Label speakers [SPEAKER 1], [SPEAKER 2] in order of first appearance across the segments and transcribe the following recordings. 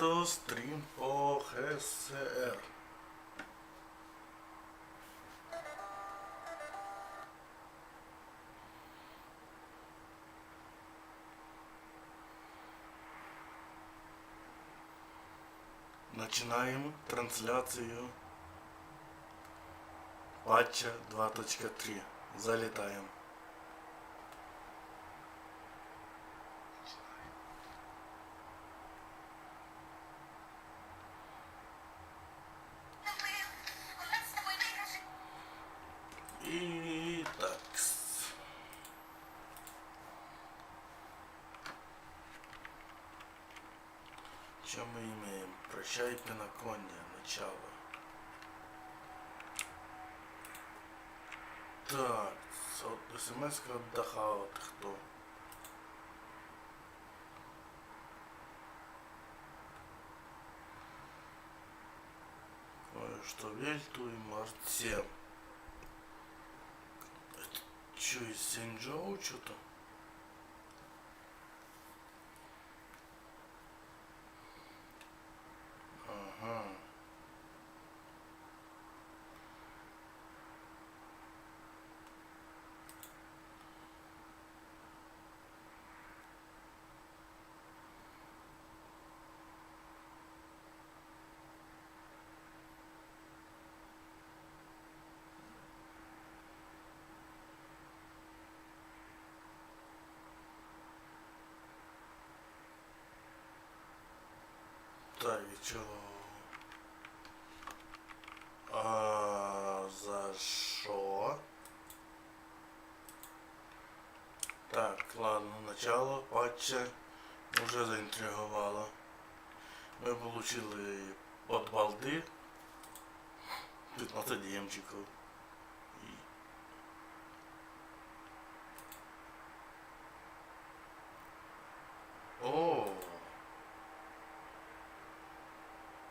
[SPEAKER 1] Это стрим по ХСР. Начинаем трансляцию патча 2.3. Залетаем. И так. Что мы имеем? Прощай, Пенакония, начало. Так, от смс-ка отдыхал от кто? Кое-что Вельту и Марте. Это что, из Синджоу что-то? Ага. Так, и чё? За шо? Так, ладно, начало патча уже заинтриговало. Мы получили от балды 15 емчиков. О!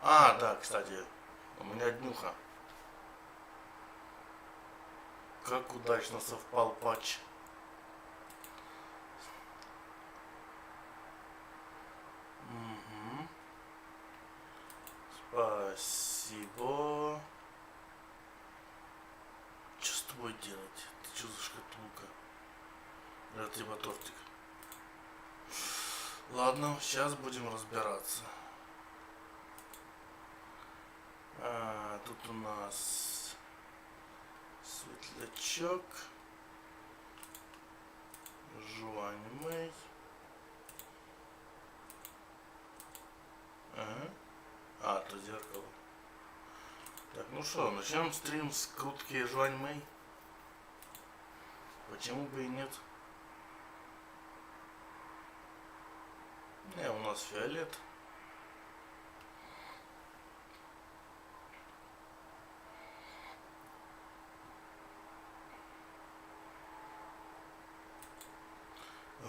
[SPEAKER 1] А, да, кстати, у меня днюха. Как удачно совпал патч. Угу. Спасибо. Что с тобой делать? Ты что за шкатулка? Да, типа тортик. Ладно, сейчас будем разбираться. Тут у нас светлячок, жуань-мэй. Ага. То зеркало. Так, ну что, начнем стрим с крутки жуань-мэй. Почему бы и нет? У нас фиолет.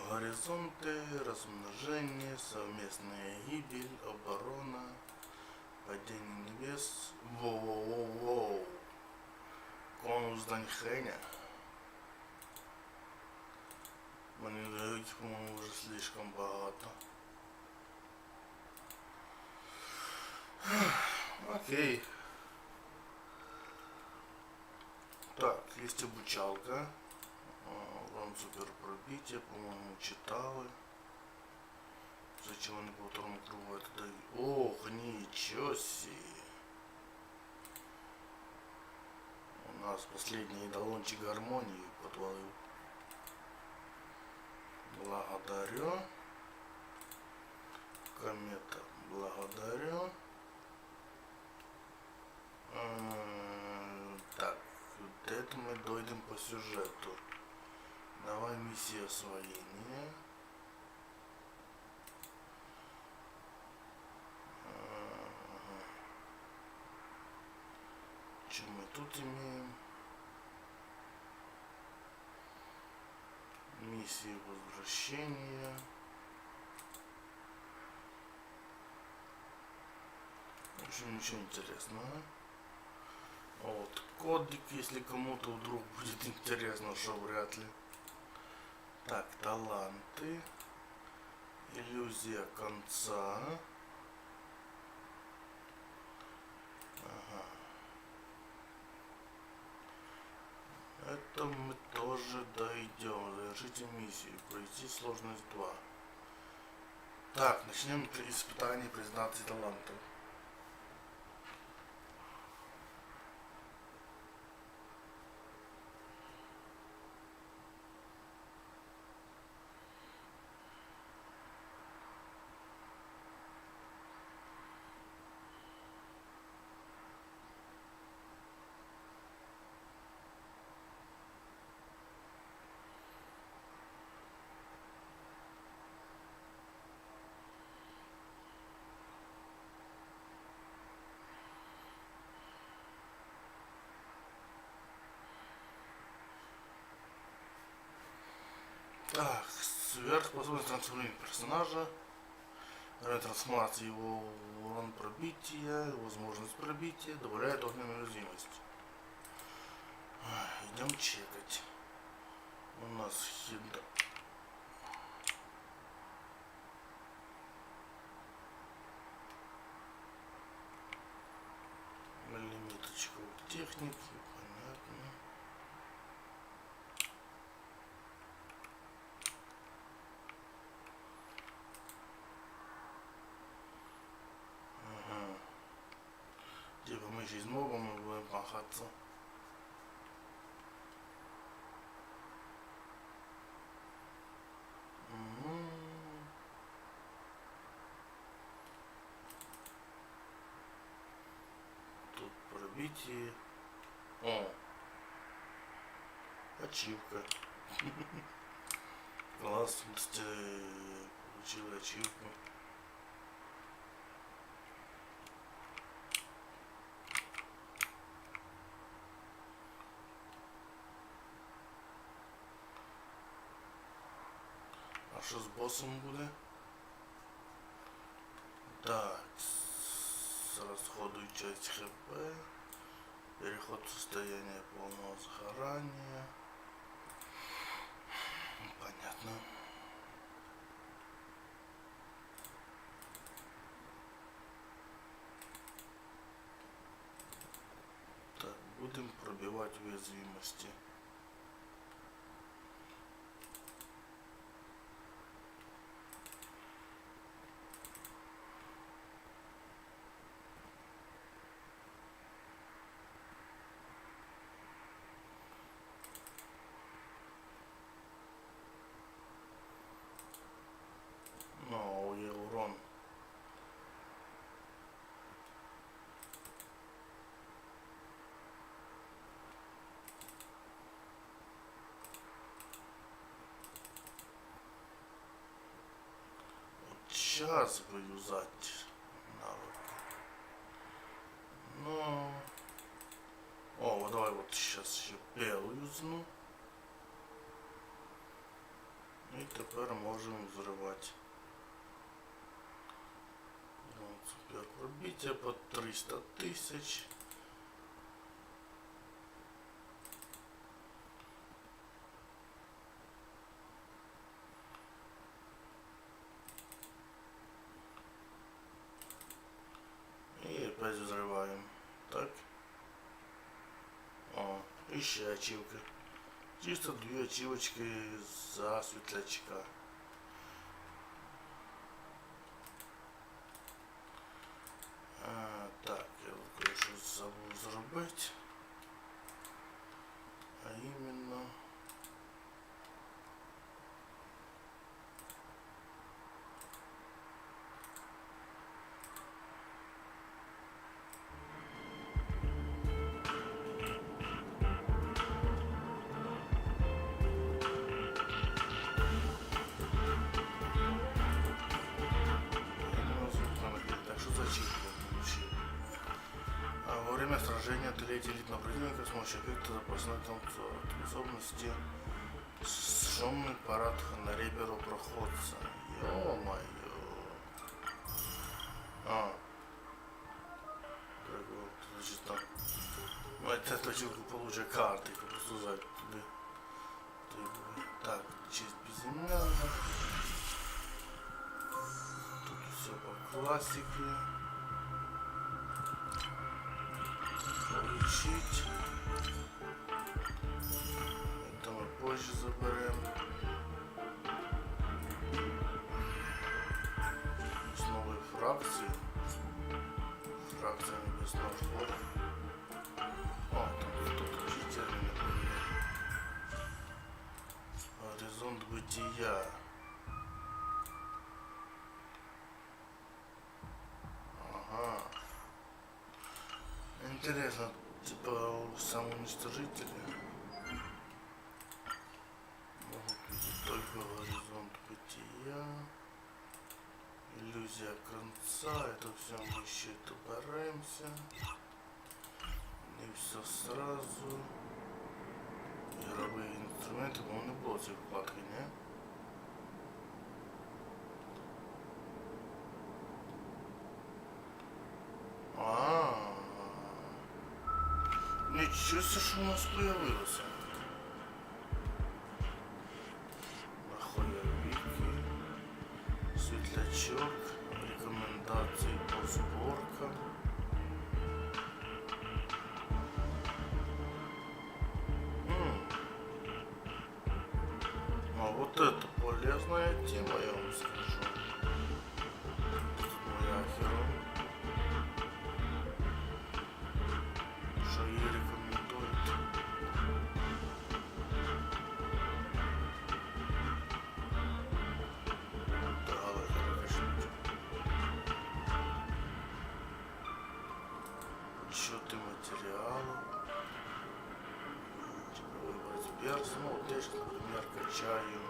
[SPEAKER 1] Горизонты, размножение, совместная гибель, оборона, падение небес. Воу-воу-воу. Конус Даньхэня. Мне дають, по-моему, уже слишком богато. Окей. Так, есть обучалка. Урон супер пробитие, по-моему, читали. Зачем они по второму кругу это дают? Ох, ничего себе. У нас последний эдалончик гармонии подвалил. Благодарю. Комета, благодарю. Так, вот это мы дойдем по сюжету. Давай миссия освоения. Что мы тут имеем? Миссия возвращения. В общем, ничего интересного. Вот кодик, если кому-то вдруг будет интересно, что вряд ли. Так, таланты. Иллюзия конца. этом мы тоже дойдем. Завершите миссию. Пройти сложность 2. Так, начнем испытание презентации талантов. Так, сверхспособность трансформирования персонажа, ретрансформации его урон пробития, возможность пробития, добавляет огненную уязвимость. Идем чекать. У нас Hidan. Лимиточку техники, понятно. Типа мы еще с мобом будем махаться. Тут пробитие. О! Ачивка. Класс, получил ачивку. Що з босом буде? Так, расходуй часть хп, переход в состояние полного сгорания. Понятно. Так, будем пробивать уязвимости. Но є урон. Вот сейчас бы юзать навыки. Но... О, вот давай вот сейчас еще белую юзну. И теперь можем взрывать. Супер пробитие по 300 тысяч. И опять взрываем. Так. О, еще ачивка. Чисто 2 ачивочки за светлячка. Так, я кое-що забув зробити. А іменно... Так, що за чіп я получив? Во время сражения одолейте элитного противника с помощью эффекта запасной способности шумный парад на реберу проходца. Ё-моё. Пригод. Значит, там... Это точилку получше карты, просто зать туди. Так, честь безымянных. Тут все по классике. Получить. позже заберемо. З нової фракції. Фракція небесного флота. О, там тут какие термины были. Горизонт бытия. Ага. Интересно, типа самоуничтожители могут видеть только горизонт бытия. Иллюзия конца. Это все мы еще добираемся. Не все сразу. Игровые инструменты, по-моему, не было цієї вкладки, не? Ничего себе, что у нас появилось. Нахуя светлячок, рекомендации по сборкам. А вот это полезная тема, я вам скажу. Тут моя херня. Что ей рекомендуют. Отчеты материала. Выбрать перс. Ну, вот я сейчас, например, качаю.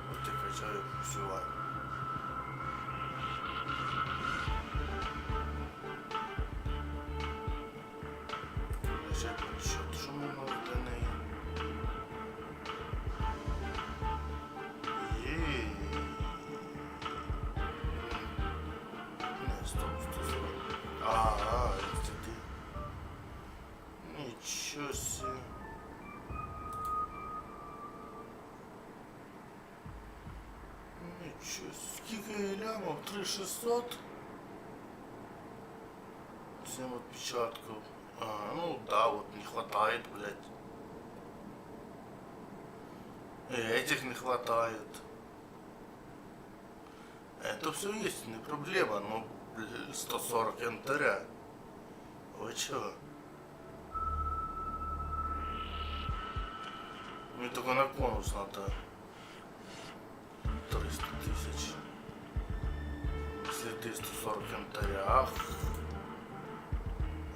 [SPEAKER 1] Вот я качаю фюзель. Начать подсчет. Что мы на ДНИ? Ага, это ты. Ничего себе. Ничего себе. Сколько лямов? 3600? 7 отпечатков. А, ну да, вот не хватает, блядь. Этих не хватает. Это все есть, не проблема, но 140 янтаря. Вы чё? Мне только на конус надо 300 тысяч. Если ты 140 янтаря, ах.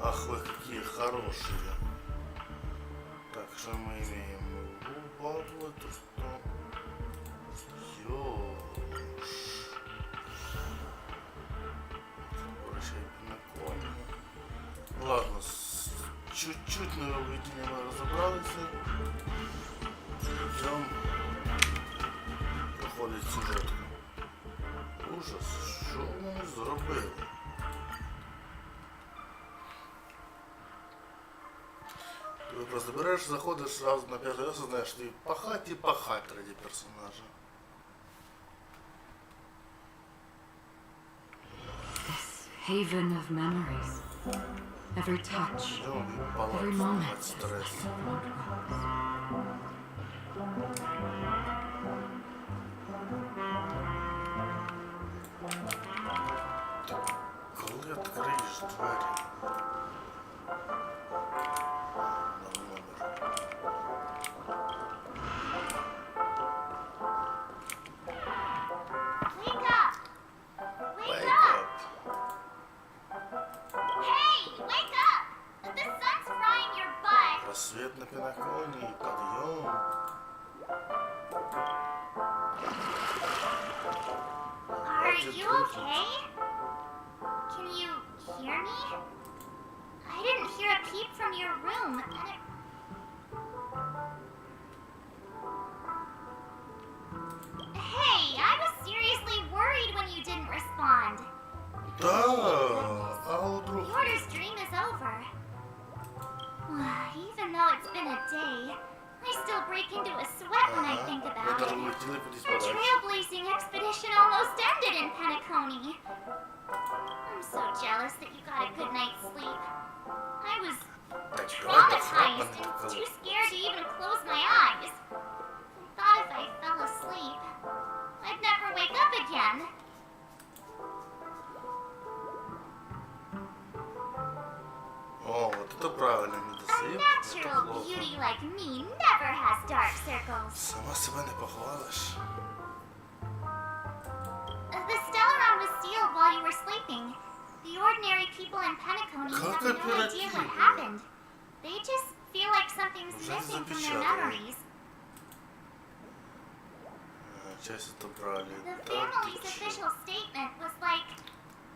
[SPEAKER 1] Ах вы какие хорошие. Так, что мы имеем? Бабло, это что? Ёж. Пенакония. Ладно, чуть-чуть на видение мы разобрались. Идем проходить сюжету. Ужас, що вони зробили? Ты просто берешь, заходишь сразу на первый раз и знаешь, что пахать и пахать ради персонажа.
[SPEAKER 2] Haven of memories. Every touch, every moment.
[SPEAKER 1] Коли відкриєш двері на номер.
[SPEAKER 3] Wake up! Wake up! Hey, wake up! The sun's frying your butt!
[SPEAKER 1] Рассвет на Пенаконии, подъем.
[SPEAKER 3] Are you okay? Can you hear me? I didn't hear a peep from your room, and it... Hey, I was seriously worried when you didn't respond.
[SPEAKER 1] Да, а вдруг...
[SPEAKER 3] Porter's dream is over. Even though it's been a day, I still break into a sweat when I think
[SPEAKER 1] Я
[SPEAKER 3] about
[SPEAKER 1] даже
[SPEAKER 3] it.
[SPEAKER 1] улетели кудись
[SPEAKER 3] Our
[SPEAKER 1] подальше.
[SPEAKER 3] trailblazing expedition almost ended in Peniconia. I'm so jealous that you got a good night's sleep. I was
[SPEAKER 1] Так, давай
[SPEAKER 3] traumatized
[SPEAKER 1] дофрагмент
[SPEAKER 3] and
[SPEAKER 1] покажу.
[SPEAKER 3] too scared to even close my eyes. I thought if I fell asleep, I'd never wake up again.
[SPEAKER 1] О, вот это правильно, не
[SPEAKER 3] A
[SPEAKER 1] досип,
[SPEAKER 3] natural
[SPEAKER 1] это плохо.
[SPEAKER 3] beauty like me never has dark circles.
[SPEAKER 1] Сама себе не похвалиш.
[SPEAKER 3] The Stellaron was sealed while you were sleeping. The ordinary people in Peniconia
[SPEAKER 1] Как
[SPEAKER 3] have no idea what
[SPEAKER 1] оперативно.
[SPEAKER 3] happened. They just feel like something's
[SPEAKER 1] Уже
[SPEAKER 3] missing from their
[SPEAKER 1] запечатали.
[SPEAKER 3] memories.
[SPEAKER 1] Часть это брали.
[SPEAKER 3] The
[SPEAKER 1] Да
[SPEAKER 3] family's
[SPEAKER 1] ты чё?
[SPEAKER 3] official statement was like,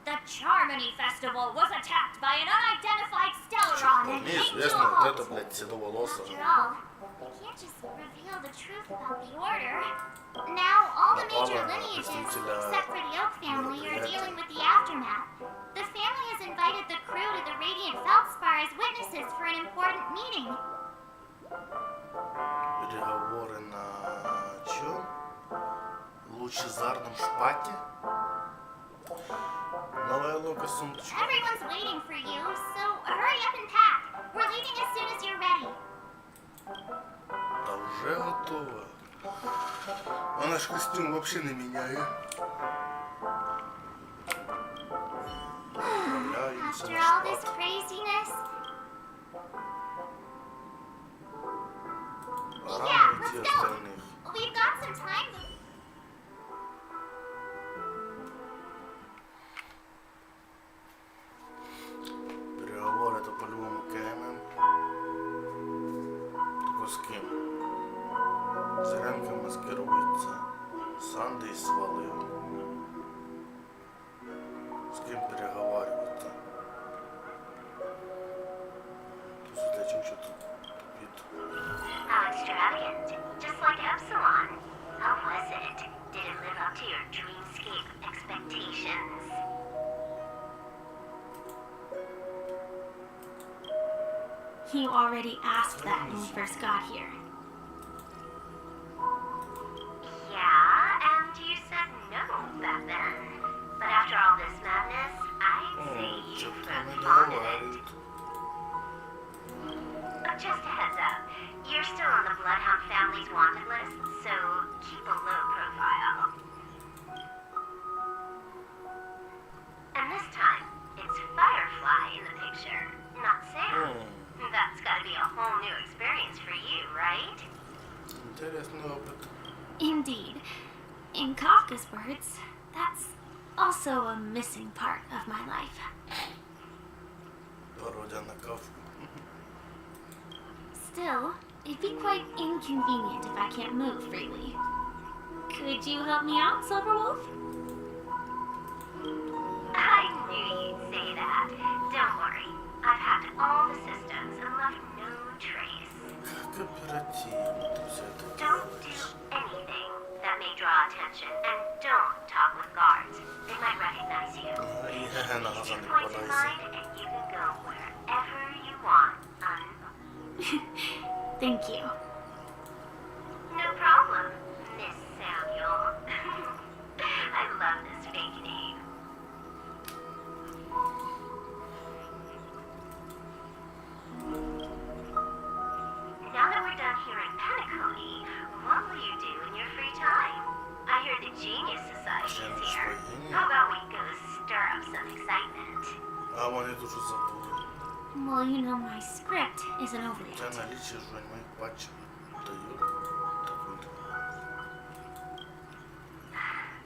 [SPEAKER 3] the Charmony Festival was attacked by an unidentified Stellaron and
[SPEAKER 1] Вполне
[SPEAKER 3] came to a
[SPEAKER 1] известно, вот это,
[SPEAKER 3] halt.
[SPEAKER 1] блядь, седоволосая.
[SPEAKER 3] After all, we can't just reveal the truth about the Order. Now, all the major
[SPEAKER 1] Напала на
[SPEAKER 3] lineages,
[SPEAKER 1] представителя
[SPEAKER 3] except for the Oak family, are
[SPEAKER 1] мероприятия.
[SPEAKER 3] dealing with the aftermath. The family has invited the crew to the Radiant Feldspar as witnesses for an important meeting.
[SPEAKER 1] Переговоры на чем? Лучезарном шпате? Новая лука сумочка.
[SPEAKER 3] Everyone's waiting for you, so hurry up and pack. We're leaving as soon as you're ready.
[SPEAKER 1] Да уже готова. А наш костюм вообще не меняет. Отправляемся
[SPEAKER 3] After
[SPEAKER 1] на
[SPEAKER 3] all this
[SPEAKER 1] шпат.
[SPEAKER 3] craziness,
[SPEAKER 1] Пора
[SPEAKER 3] yeah,
[SPEAKER 1] найти
[SPEAKER 3] let's go.
[SPEAKER 1] остальных.
[SPEAKER 3] We've got some time.
[SPEAKER 1] Переговоры это по-любому КММ. Только с кем? Зеленка маскируется. Сандей свалил. С кем переговариваться? Тут задача что-то тупит.
[SPEAKER 4] How extravagant. Just like Epsilon. How was it? Did it live up to your dreamscape expectations?
[SPEAKER 5] You already asked that when we first got here.
[SPEAKER 4] Yeah, and you said no back then. But after all this madness, I'd say you've
[SPEAKER 1] Что-то
[SPEAKER 4] grown
[SPEAKER 1] не
[SPEAKER 4] fond of it.
[SPEAKER 1] договаривает.
[SPEAKER 4] Just a heads up. You're still on the Bloodhound family's wanted list, so keep a low profile. And this time, it's Firefly in the picture, not Sam. That's gotta be a whole new experience for you, right?
[SPEAKER 1] Интересный опыт.
[SPEAKER 5] Indeed. In Kafka's words, that's also a missing part of my life.
[SPEAKER 1] Пародия на Кафку.
[SPEAKER 5] Still, it'd be quite inconvenient if I can't move freely. Could you help me out, Silverwolf?
[SPEAKER 4] I knew you'd say that. Don't worry. I've hacked all the systems and left no trace.
[SPEAKER 1] Как оперативно ты все это
[SPEAKER 4] Don't do
[SPEAKER 1] делаешь.
[SPEAKER 4] anything that may draw attention, and don't talk with guards. They might recognize you.
[SPEAKER 1] Я на глаза
[SPEAKER 4] Keep
[SPEAKER 1] не
[SPEAKER 4] your points in
[SPEAKER 1] попадайся.
[SPEAKER 4] mind, and you can go wherever you want.
[SPEAKER 5] Thank you.
[SPEAKER 4] No problem, Miss Samuel. I love this fake name. Now that we're done here in Peniconia, what will you do in your free time? I heard the Genius Society is here. How about we go stir up some excitement?
[SPEAKER 1] А вони дуже забули.
[SPEAKER 5] Well, you know, my script isn't over
[SPEAKER 1] У тебя
[SPEAKER 5] yet.
[SPEAKER 1] наличие же моих патчей дают такой.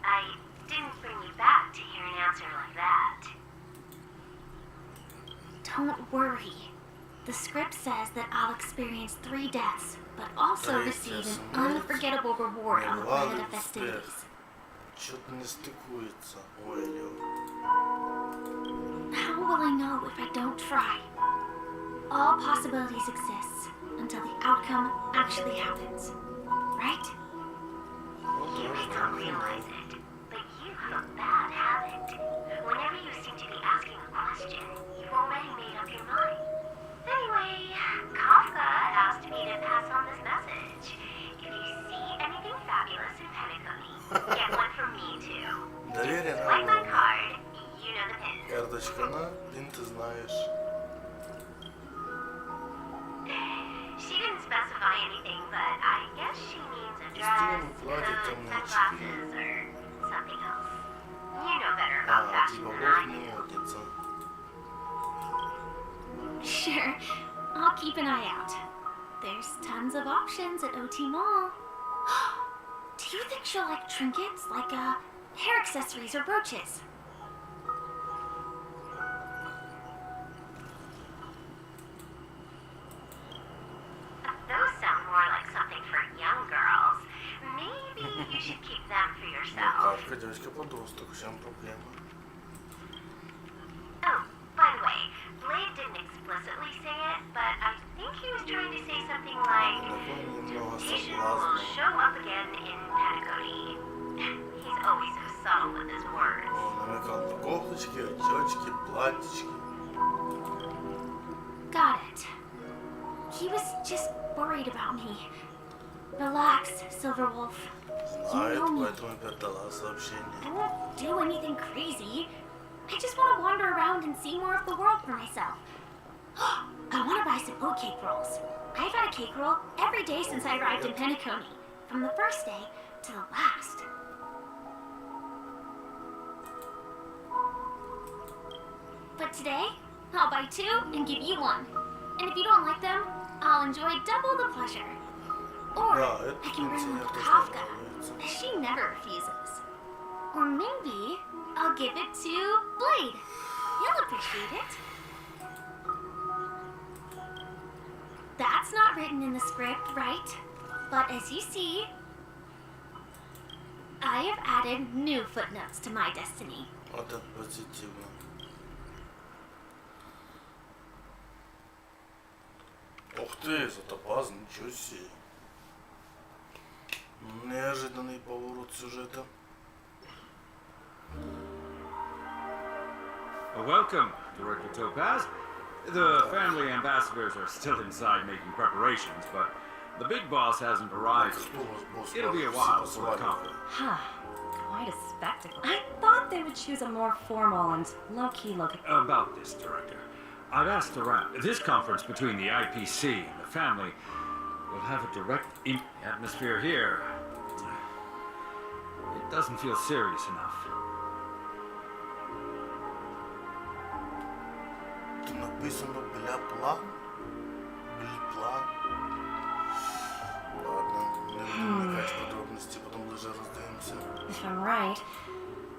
[SPEAKER 4] I didn't bring you back to hear an answer like that.
[SPEAKER 5] Don't worry. The script says that I'll experience 3 deaths, but also
[SPEAKER 1] Three
[SPEAKER 5] receive
[SPEAKER 1] deaths.
[SPEAKER 5] an unforgettable reward on the planet of
[SPEAKER 1] Успех.
[SPEAKER 5] festivities.
[SPEAKER 1] Что-то не стыкуется. Ой, Лё.
[SPEAKER 5] How will I know if I don't try? All possibilities exist until the outcome actually happens. Right?
[SPEAKER 1] Вот
[SPEAKER 4] You may
[SPEAKER 1] тоже
[SPEAKER 4] not
[SPEAKER 1] так.
[SPEAKER 4] realize it, but you have a bad habit. Whenever you seem to be asking a question, you've already made up your mind. Anyway, Kafka asked me to pass on this message. If you see anything fabulous in Peniconia, get one from me too.
[SPEAKER 1] Доверие
[SPEAKER 4] Swipe my
[SPEAKER 1] надо.
[SPEAKER 4] card, you know the pin.
[SPEAKER 1] Карточка
[SPEAKER 4] sunglasses or something else. You know better about fashion
[SPEAKER 1] типа
[SPEAKER 4] than I
[SPEAKER 1] Бог
[SPEAKER 4] do.
[SPEAKER 1] не модница.
[SPEAKER 5] Sure, I'll keep an eye out. There's tons of options at OT Mall. Do you think she'll like trinkets, like hair accessories or brooches?
[SPEAKER 4] Those sound more like something for young girls. Maybe you should keep them for yourself.
[SPEAKER 1] Кашка, девочка-подросток, в чем проблема?
[SPEAKER 4] Oh, by the way, Blade didn't explicitly say it, but I think he was trying to say something like,
[SPEAKER 1] Немного
[SPEAKER 4] Temptation will
[SPEAKER 1] соблазна.
[SPEAKER 4] show up again in Peniconia. He's always so subtle with his words.
[SPEAKER 1] Он намекал на кофточки, очечки, платьички.
[SPEAKER 5] Got it. He was just worried about me. Relax, Silverwolf.
[SPEAKER 1] Знает,
[SPEAKER 5] know me.
[SPEAKER 1] поэтому и передала сообщение.
[SPEAKER 5] I won't do anything crazy. I just want to wander around and see more of the world for myself. I want to buy some oat cake rolls. I've had a cake roll every day since I arrived in Peniconia, from the first day to the last. But today, I'll buy 2 and give you 1. And if you don't like them, I'll enjoy double the pleasure. Or
[SPEAKER 1] Да, это
[SPEAKER 5] I can bring them to
[SPEAKER 1] интересно,
[SPEAKER 5] Kafka.
[SPEAKER 1] нравится.
[SPEAKER 5] She never refuses. Or maybe I'll give it to Blade. He'll appreciate it. That's not written in the script, right? But as you see, I have added new footnotes to my destiny.
[SPEAKER 1] Вот это позитивно. Ух ты, затопаз, ничего себе. Неожиданный поворот сюжета.
[SPEAKER 6] Welcome, Director Topaz. The family ambassadors are still inside making preparations, but the big boss hasn't arrived. It'll be a while before the conference.
[SPEAKER 2] Huh. Quite a spectacle. I thought they would choose a more formal and low-key look.
[SPEAKER 6] About this, Director, I've asked around. This conference between the IPC and the family will have a direct atmosphere here. It doesn't feel serious enough.
[SPEAKER 1] Тут написано бля-пла. Бля-пла. Ладно, не буду вникать в подробности, потом ближе раздаемся.
[SPEAKER 2] If I'm right,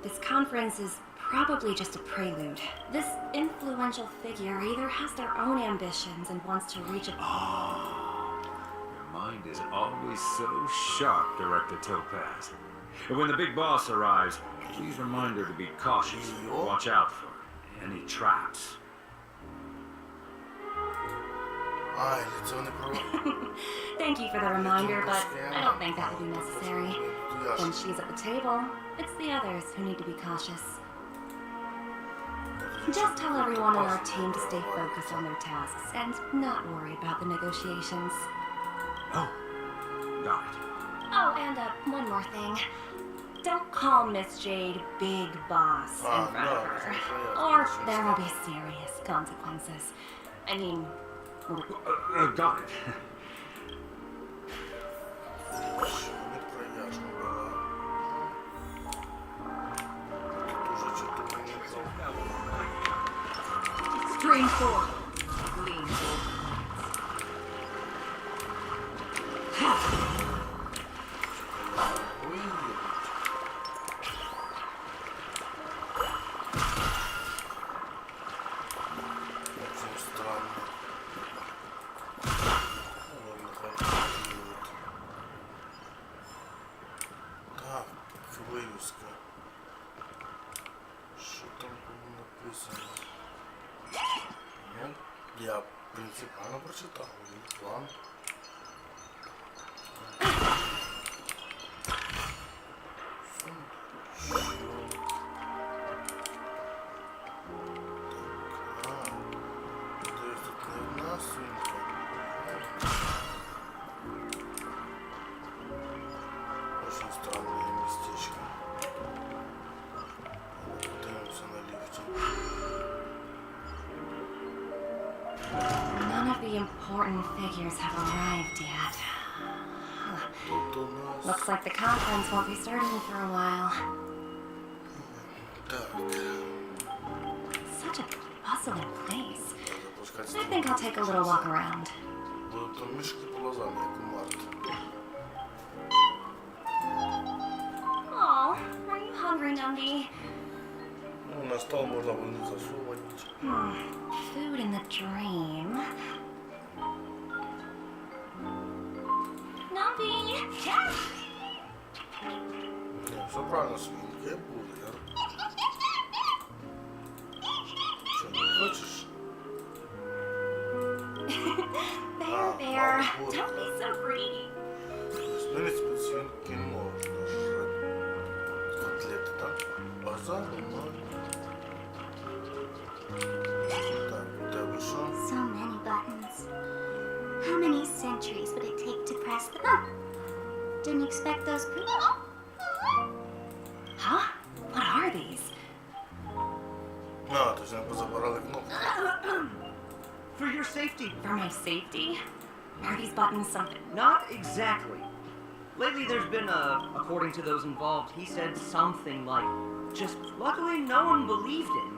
[SPEAKER 2] this conference is probably just a prelude. This influential figure either has their own ambitions and wants to reach a...
[SPEAKER 6] Your mind is always so sharp, Director Topaz. And when the big boss arrives, please remind her to be cautious and watch out for any traps.
[SPEAKER 1] Ай, лицо не про...
[SPEAKER 2] Thank you for the reminder, but I don't think that will be necessary. When she's at the table, it's the others who need to be cautious. Just tell everyone on our team to stay focused on their tasks and not worry about the negotiations.
[SPEAKER 6] Oh, got it.
[SPEAKER 2] Oh, and one more thing. Don't call Miss Jade Big Boss in front of her, or there will be serious consequences. I mean...
[SPEAKER 6] Got it.
[SPEAKER 1] Не прояжно было. Тут уже что-то поменял.
[SPEAKER 2] Screen 4. Lean
[SPEAKER 1] Очень странно. Ладно, хватит. Так, вывеска. Что там было написано? Ну, я принципиально прочитал. План. Очень странное местечко. Готуемся на лифте.
[SPEAKER 2] None of the important figures have arrived yet.
[SPEAKER 1] Тут у нас...
[SPEAKER 2] Looks like the conference won't be starting for a while.
[SPEAKER 1] Так.
[SPEAKER 2] Such a bustling place.
[SPEAKER 1] Запускать
[SPEAKER 2] I think I'll take a little walk around.
[SPEAKER 1] Будуть там мішки по глазам, як у Марти.
[SPEAKER 2] Oh, are you hungry, Numby?
[SPEAKER 1] Ну, на стол можна буде засовувати.
[SPEAKER 2] Food in the dream. Numby! Yes!
[SPEAKER 1] Ні, все правильно, свинки, я буду, я. Що, не хочеш?
[SPEAKER 2] There. Don't be so greedy.
[SPEAKER 1] Змінить під свинки можна жрати. Котлети, так? Базар, ну. Так, у тебе що?
[SPEAKER 3] So many buttons. How many centuries would it take to press them? Oh, didn't expect those people.
[SPEAKER 2] Huh? What are these?
[SPEAKER 1] А, то ж не позабирали кнопки.
[SPEAKER 7] For your safety.
[SPEAKER 2] For my safety? Are these buttons something?
[SPEAKER 7] Not exactly. Lately there's been according to those involved, he said something like, just luckily no one believed in.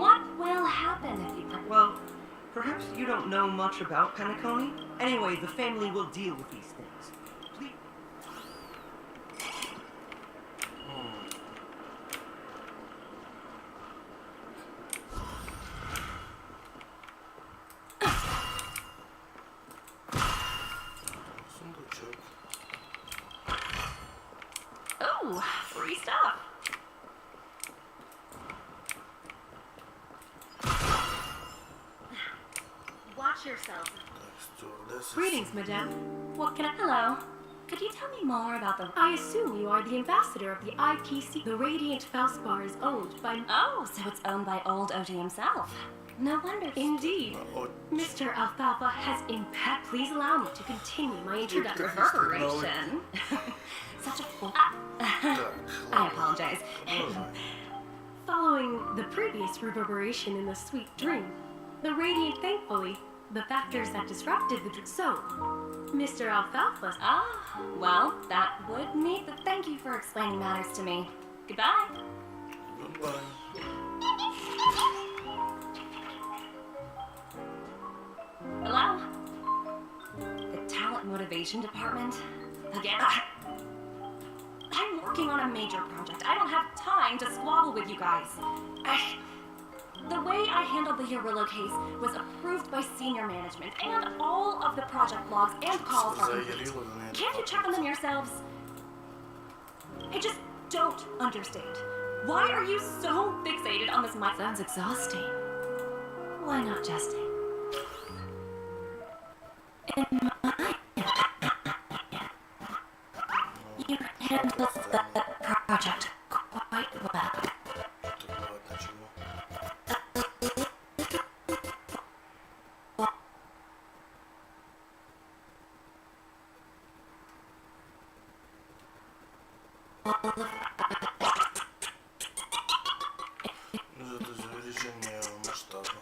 [SPEAKER 2] What will happen if you...
[SPEAKER 7] Well, perhaps you don't know much about Peniconia. Anyway, the family will deal with these things. Please.
[SPEAKER 1] Сундучок.
[SPEAKER 2] Oh, free stuff.
[SPEAKER 5] Watch yourself.
[SPEAKER 1] Так, стюардеси.
[SPEAKER 8] Greetings, madame.
[SPEAKER 2] What can I... Hello. Could you tell me more about the...
[SPEAKER 8] I assume you are the ambassador of the IPC. The Radiant Felspar is owned by...
[SPEAKER 2] Oh, so it's owned by old OG himself. No wonder...
[SPEAKER 8] Indeed.
[SPEAKER 1] О,
[SPEAKER 8] Mr. Alfalfa has impact. Please allow me to continue my introduction.
[SPEAKER 2] Reverberation. Such a fool.
[SPEAKER 1] так,
[SPEAKER 2] I apologize.
[SPEAKER 1] продовжуй.
[SPEAKER 8] Following the previous reverberation in the sweet dream, the Radiant thankfully, the factors that disrupted the dream. So, Mr. Alfalfa...
[SPEAKER 2] Ah, well, that would meet the... Thank you for explaining matters to me. Goodbye.
[SPEAKER 1] Goodbye.
[SPEAKER 2] Hello? The talent motivation department? Again? I'm working on a major project. I don't have time to squabble with you guys. The way I handled the Urillo case was approved by senior management, and all of the project logs and calls are complete.
[SPEAKER 1] Загоріло до неї.
[SPEAKER 2] Can't you check on them yourselves? I just don't understand. Why are you so fixated on this? My sounds exhausting. Why not just... In my you handled that project quite well.
[SPEAKER 1] Тут ладно, чого. Ну, это увеличение масштаба.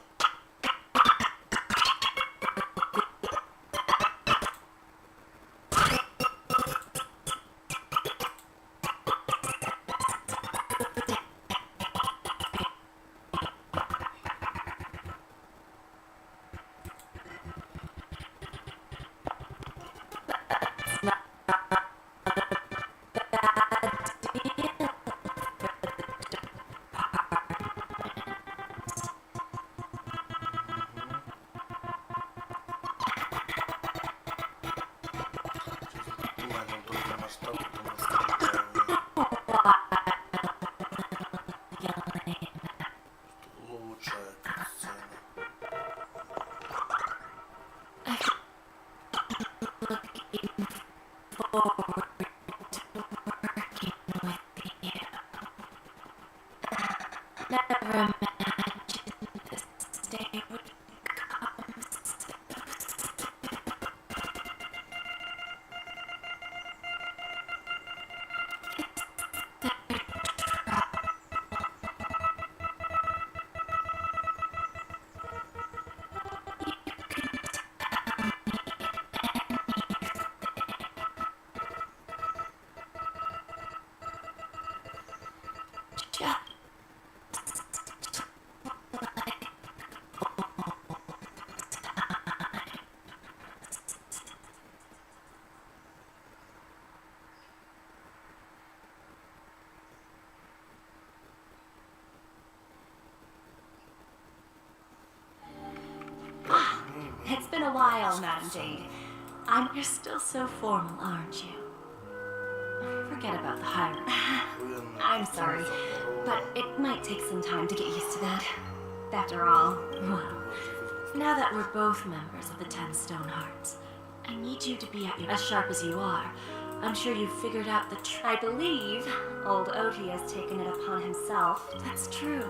[SPEAKER 1] Понимаем только масштаб, потому что улучшает сцену.
[SPEAKER 2] Never imagined this day would come so while, Madam Jade. You're still so formal, aren't you? Forget about the hierarchy. I'm sorry, but it might take some time to get used to that. After all, well, now that we're both members of the 10 Stone Hearts, I need you to be at your as sharp as you are. I'm sure you've figured out the I believe old Oti has taken it upon himself. That's true.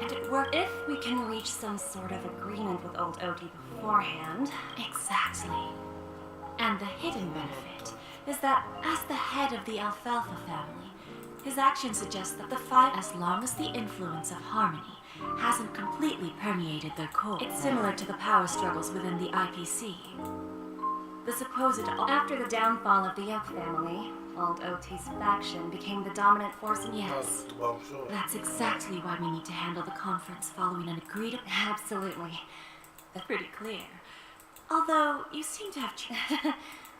[SPEAKER 2] And it worked if we can reach some sort of agreement with old Oti beforehand. Exactly. And the hidden benefit is that as the head of the Alfalfa family, his actions suggest that the five, as long as the influence of harmony hasn't completely permeated their core. It's similar to the power struggles within the IPC. The supposed after the downfall of the Yoke family, old Oti's faction became the dominant force, and yes, that's exactly why we need to handle the conference following an agreed. Absolutely, that's pretty clear. Although you seem to have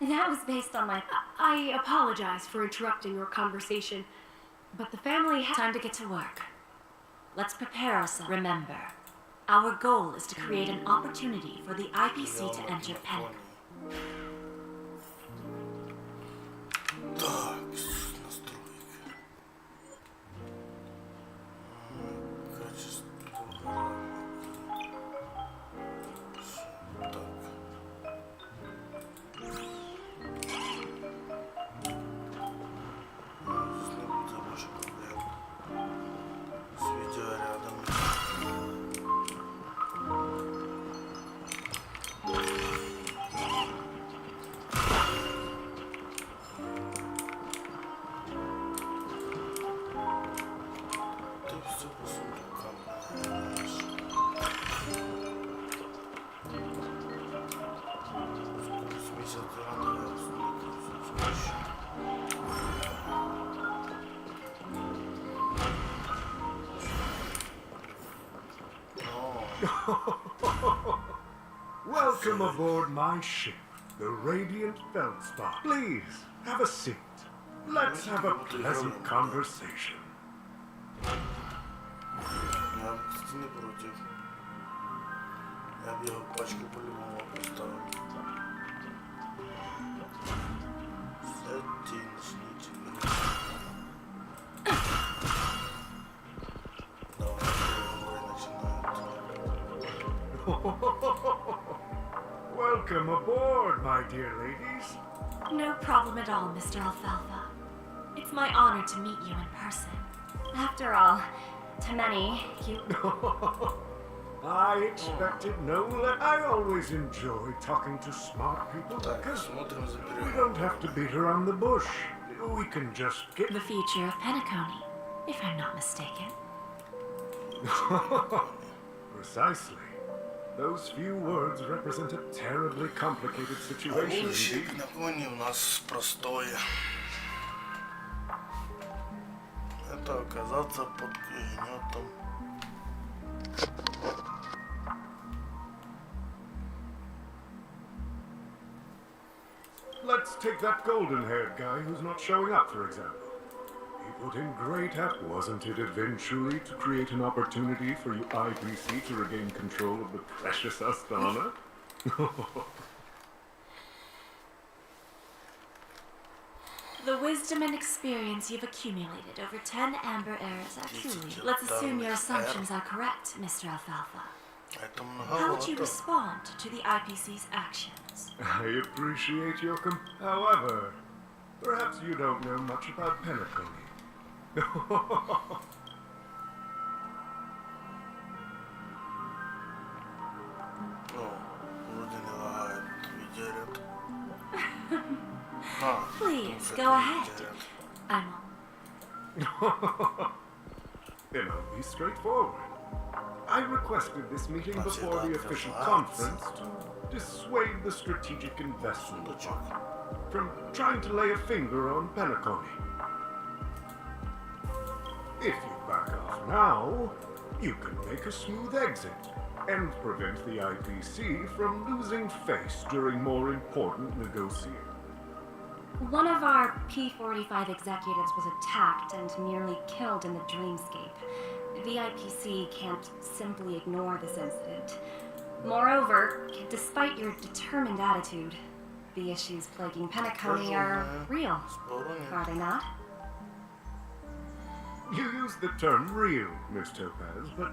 [SPEAKER 2] that was based on my.
[SPEAKER 8] I apologize for interrupting your conversation, but the family has
[SPEAKER 2] Time to get to work. Let's prepare ourselves. Remember, our goal is to create an opportunity for the IPC to enter Penic.
[SPEAKER 1] Так, настройки. Качество грамматики. Так. Здесь не будет больше проблем. С видео рядом. Ты все по сундукам знаешь. Смесь от гранта, сундука, все
[SPEAKER 9] Welcome aboard my ship, the Radiant Feldspar. Please, have a seat. Let's have a pleasant conversation.
[SPEAKER 1] Я, кстати, не против. Я бы его пачку по-любому поставил. Сядьте и начните меня. Давай, переговоры начинаются.
[SPEAKER 9] Welcome aboard, my dear ladies.
[SPEAKER 2] No problem at all, Mr. Alfalfa. It's my honor to meet you in person. After all, to many, you...
[SPEAKER 9] I expected no less. I always enjoy talking to smart people
[SPEAKER 1] Так,
[SPEAKER 9] because
[SPEAKER 1] смотрим за
[SPEAKER 9] we don't have to beat around the bush. We can just get...
[SPEAKER 2] The future of Peniconia, if I'm not mistaken.
[SPEAKER 9] Precisely. Those few words represent a terribly complicated situation
[SPEAKER 1] Будущее
[SPEAKER 9] indeed.
[SPEAKER 1] Пенаконии у нас простое. Это оказаться под гнетом.
[SPEAKER 9] Let's take that golden-haired guy who's not showing up, for example. He put in great effort, wasn't it, eventually, to create an opportunity for you IPC to regain control of the precious Astana?
[SPEAKER 2] The wisdom and experience you've accumulated over 10 amber eras are truly... Let's assume your assumptions are correct, Mr. Alfalfa.
[SPEAKER 1] Это
[SPEAKER 2] How would you
[SPEAKER 1] многовато.
[SPEAKER 2] respond to the IPC's actions?
[SPEAKER 9] I appreciate your However, perhaps you don't know much about Peniconia.
[SPEAKER 1] Ну, вроде не лагает. Видерят.
[SPEAKER 2] Please, go ahead. I'm...
[SPEAKER 9] Then I'll be straightforward. I requested this meeting before the official conference to dissuade the strategic investment from trying to lay a finger on Peniconia. If you back off now, you can make a smooth exit and prevent the IPC from losing face during more important negotiations.
[SPEAKER 2] One of our P45 executives was attacked and nearly killed in the dreamscape. The IPC can't simply ignore this incident. Moreover, despite your determined attitude, the issues plaguing Peniconia are real, are they not?
[SPEAKER 9] You use the term real, Miss Topaz, but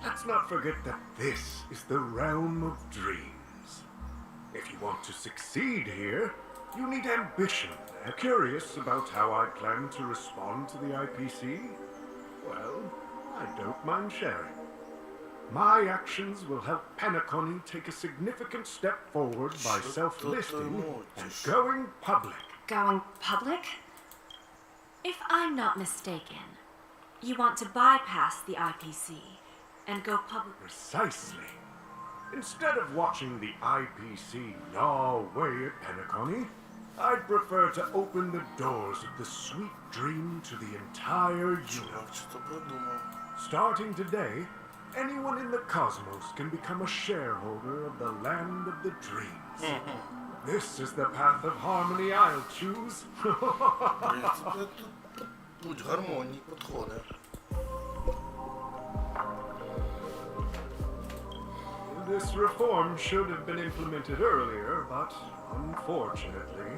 [SPEAKER 9] let's not forget that this is the realm of dreams. If you want to succeed here, you need ambition. Curious about how I plan to respond to the IPC? Well, I don't mind sharing. My actions will help Peniconia take a significant step forward by self-listing and going public.
[SPEAKER 2] Going public? If I'm not mistaken, you want to bypass the IPC and go public.
[SPEAKER 9] Precisely. Instead of watching the IPC gnaw away at Peniconia, I'd prefer to open the doors of the sweet dream to the entire universe. Starting today, anyone in the cosmos can become a shareholder of the land of the dreams. This is the path of harmony I'll choose.
[SPEAKER 1] Путь гармонії, підходи.
[SPEAKER 9] This reform should have been implemented earlier, but unfortunately,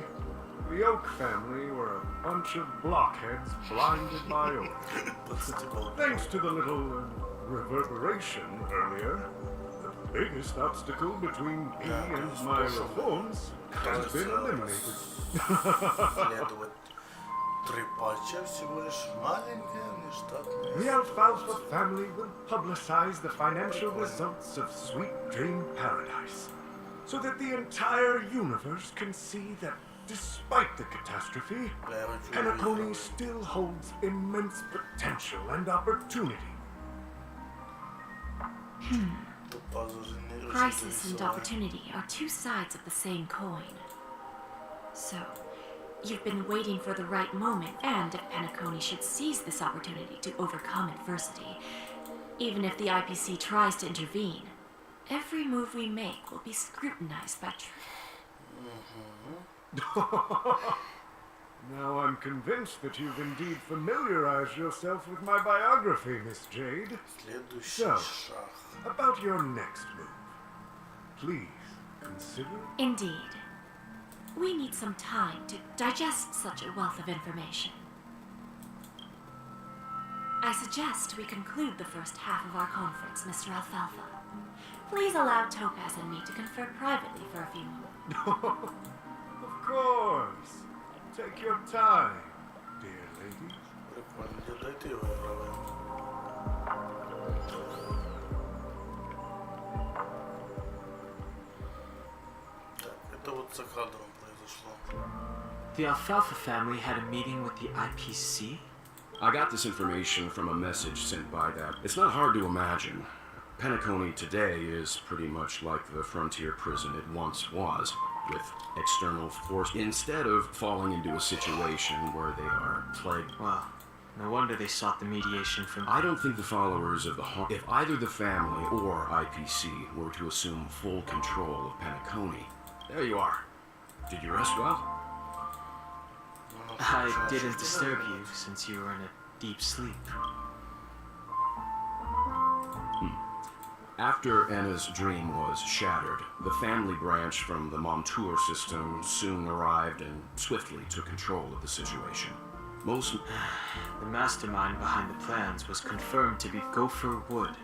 [SPEAKER 9] the Oak family were a bunch of blockheads blinded by order. Thanks to the little reverberation earlier, the biggest obstacle between me and my reforms has been eliminated.
[SPEAKER 1] Три патча, всего лишь маленькая нештатная.
[SPEAKER 9] The Alfalfa family will publicize the financial results of Sweet Dream Paradise, so that the entire universe can see that despite the catastrophe, Peniconia still holds immense potential and opportunity.
[SPEAKER 2] Crisis and opportunity are two sides of the same coin. So, you've been waiting for the right moment, and if Peniconia should seize this opportunity to overcome adversity, even if the IPC tries to intervene, every move we make will be scrutinized by
[SPEAKER 9] Now I'm convinced that you've indeed familiarized yourself with my biography, Miss Jade. So, about your next move. Please, consider...
[SPEAKER 2] Indeed. We need some time to digest such a wealth of information. I suggest we conclude the first half of our conference, Mr. Alfalfa. Please allow Topaz and me to confer privately for a few moments.
[SPEAKER 9] Of course. Take your time, dear lady.
[SPEAKER 1] Прикольно, дайте его игровым. Так, это вот за кадром произошло.
[SPEAKER 10] The Alfalfa family had a meeting with the IPC?
[SPEAKER 11] I got this information from a message sent by that. It's not hard to imagine. Peniconia today is pretty much like the frontier prison it once was, with external force, instead of falling into a situation where they are plagued.
[SPEAKER 10] Well, no wonder they sought the mediation from...
[SPEAKER 11] I don't think the followers of the if either the family or IPC were to assume full control of Peniconia. There you are. Did you rest well?
[SPEAKER 10] I didn't disturb you since you were in a deep sleep.
[SPEAKER 11] After Anna's dream was shattered, the family branch from the Montour system soon arrived and swiftly took control of the situation. Most...
[SPEAKER 10] The mastermind behind the plans was confirmed to be Gopher Wood.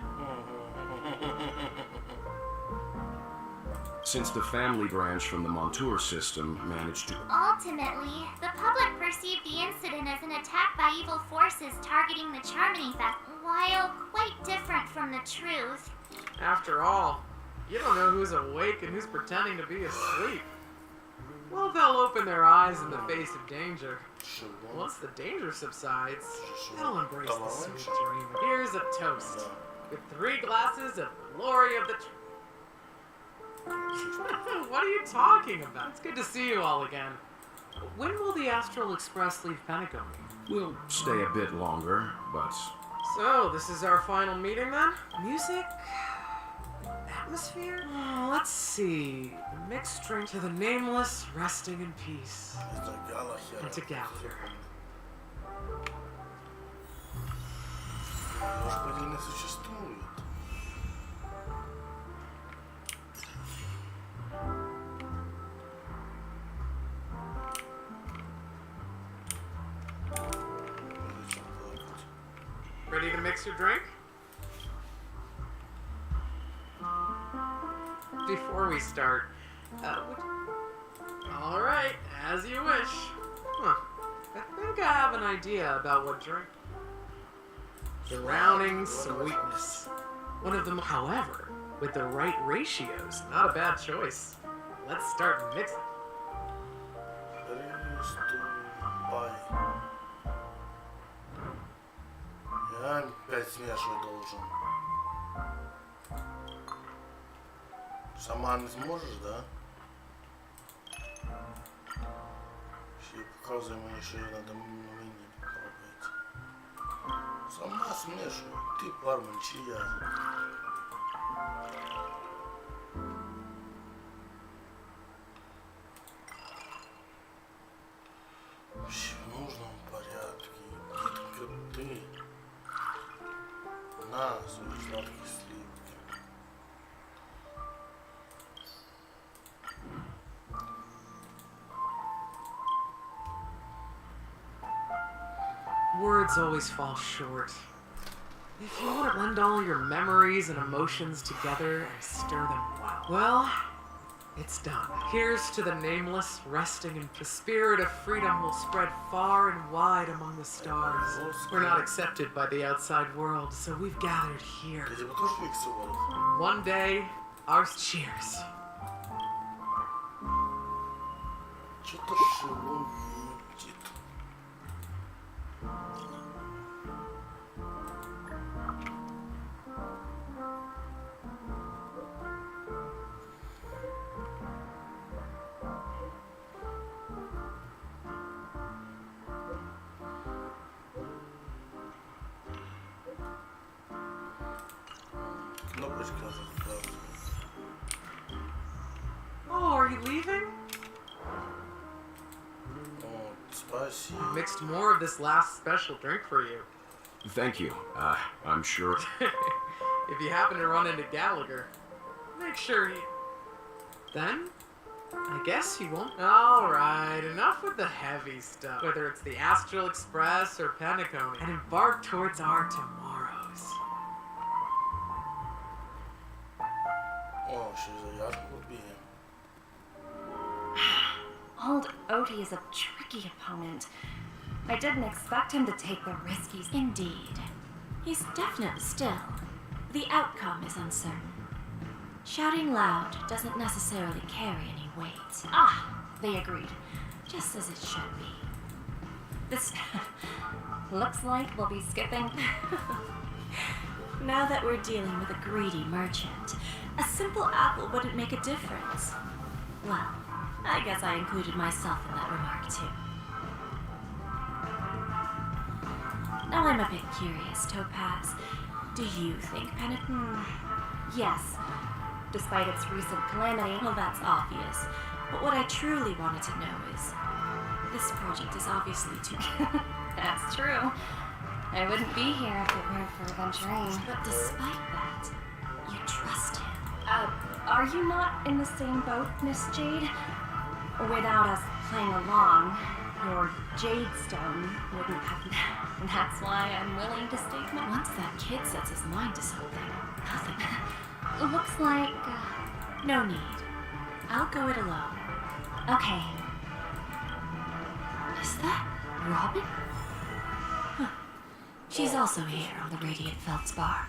[SPEAKER 11] Since the family branch from the Montour system managed to...
[SPEAKER 3] Ultimately, the public perceived the incident as an attack by evil forces targeting the Charmony Fest, while quite different from the truth.
[SPEAKER 12] After all, you don't know who's awake and who's pretending to be asleep. Well, they'll open their eyes in the face of danger. Once the danger subsides, they'll embrace the sweet dream. Here's a toast, with 3 glasses of glory of the... What are you talking about? It's good to see you all again. When will the Astral Express leave Peniconia?
[SPEAKER 11] We'll stay a bit longer, but...
[SPEAKER 12] So, this is our final meeting then? Music? Atmosphere? Let's see. A mixed drink to the nameless, resting in peace. And to Gallagher.
[SPEAKER 1] Господи, не существует.
[SPEAKER 12] mix your drink? Before we start, all right, as you wish. Huh. I think I have an idea about what drink. Drowning sweetness. One of them, however, with the right ratios, not a bad choice. Let's start mixing.
[SPEAKER 1] Приступай. Я опять смешивать должен. Сама не сможешь, да? Ще показує мені, що її надо мені робити. Сама смішуй. Ти бармен чи я? Все в нужном порядке. Только ты. На свои сладкие сливки.
[SPEAKER 12] Words always fall short. If you want to blend all your memories and emotions together and stir them well, it's done. Here's to the nameless, resting in the spirit of freedom will spread far and wide among the stars. We're not accepted by the outside world, so we've gathered here.
[SPEAKER 1] Я тебе тоже миксовал.
[SPEAKER 12] One day, our cheers.
[SPEAKER 1] Что-то шумит. Кнопочка зажата.
[SPEAKER 12] Oh, are you leaving?
[SPEAKER 1] Вот, спасибо.
[SPEAKER 12] Mixed more of this last special drink for you.
[SPEAKER 11] Thank you. I'm sure.
[SPEAKER 12] If you happen to run into Gallagher, make sure you... Then, I guess he won't. Alright, enough with the heavy stuff. Whether it's the Astral Express or Peniconia, and embark towards our tomorrows.
[SPEAKER 1] О, ще заявку уб'є.
[SPEAKER 2] Old Odie is a tricky opponent. I didn't expect him to take the riskies.
[SPEAKER 5] Indeed. He's definite still. The outcome is uncertain. Shouting loud doesn't necessarily carry any weight.
[SPEAKER 2] Ah, they agreed.
[SPEAKER 5] Just as it should be.
[SPEAKER 2] This looks like we'll be skipping.
[SPEAKER 5] Now that we're dealing with a greedy merchant, a simple apple wouldn't make a difference. Well, I guess I included myself in that remark too. Now I'm a bit curious, Topaz. Do you think Peniconia?
[SPEAKER 2] Yes, despite its recent calamity.
[SPEAKER 5] Well, that's obvious. But what I truly wanted to know is, this project is obviously too...
[SPEAKER 2] That's true. I wouldn't be here if it weren't for Aventurine.
[SPEAKER 5] But despite that, you trust him.
[SPEAKER 2] Are you not in the same boat, Miss Jade? Without us playing along, your Jade Stone wouldn't happen. And that's why I'm willing to stake my...
[SPEAKER 5] Once that kid sets his mind to something, nothing.
[SPEAKER 2] Looks like...
[SPEAKER 5] No need. I'll go it alone.
[SPEAKER 2] Okay.
[SPEAKER 5] Is that Robin? Huh. She's also here on the Radiant Feldspar.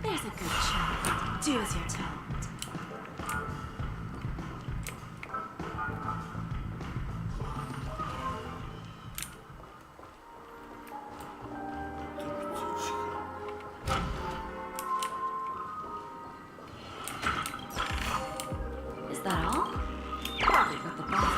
[SPEAKER 5] There's a good child. Do as you're told. Is that all? Hardly worth the bother.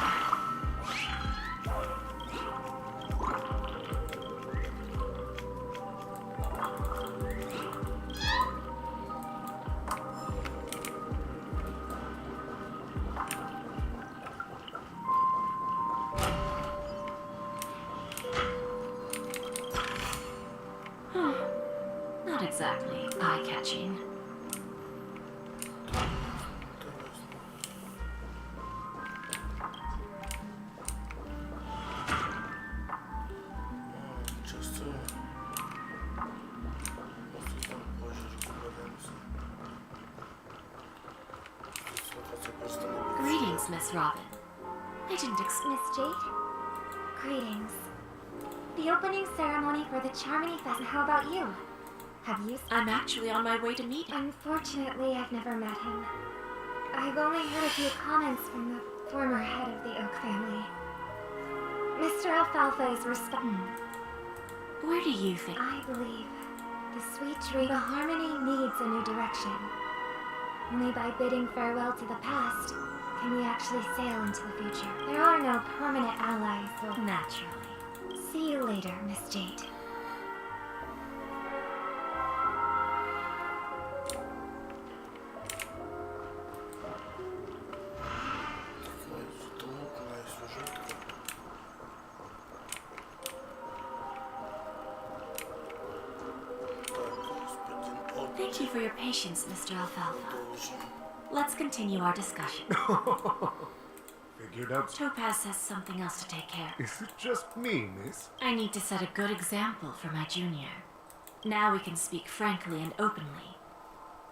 [SPEAKER 5] Not exactly eye-catching.
[SPEAKER 2] Miss Robin. I didn't
[SPEAKER 3] Miss Jade? Greetings. The opening ceremony for the Charmony Fest. How about you? Have you...
[SPEAKER 2] I'm actually on my way to meet him.
[SPEAKER 3] Unfortunately, I've never met him. I've only heard a few comments from the former head of the Oak family. Mr. Alfalfa is
[SPEAKER 2] Where do you think?
[SPEAKER 3] I believe the sweet tree, the harmony needs a new direction. Only by bidding farewell to the past can we actually sail into the future. There are no permanent allies, so...
[SPEAKER 2] Naturally.
[SPEAKER 3] See you later, Miss Jade.
[SPEAKER 2] Thank you for your patience, Mr. Alfalfa. Let's continue our discussion.
[SPEAKER 9] Figured out.
[SPEAKER 2] Topaz has something else to take care of.
[SPEAKER 9] Is it just me, miss?
[SPEAKER 2] I need to set a good example for my junior. Now we can speak frankly and openly.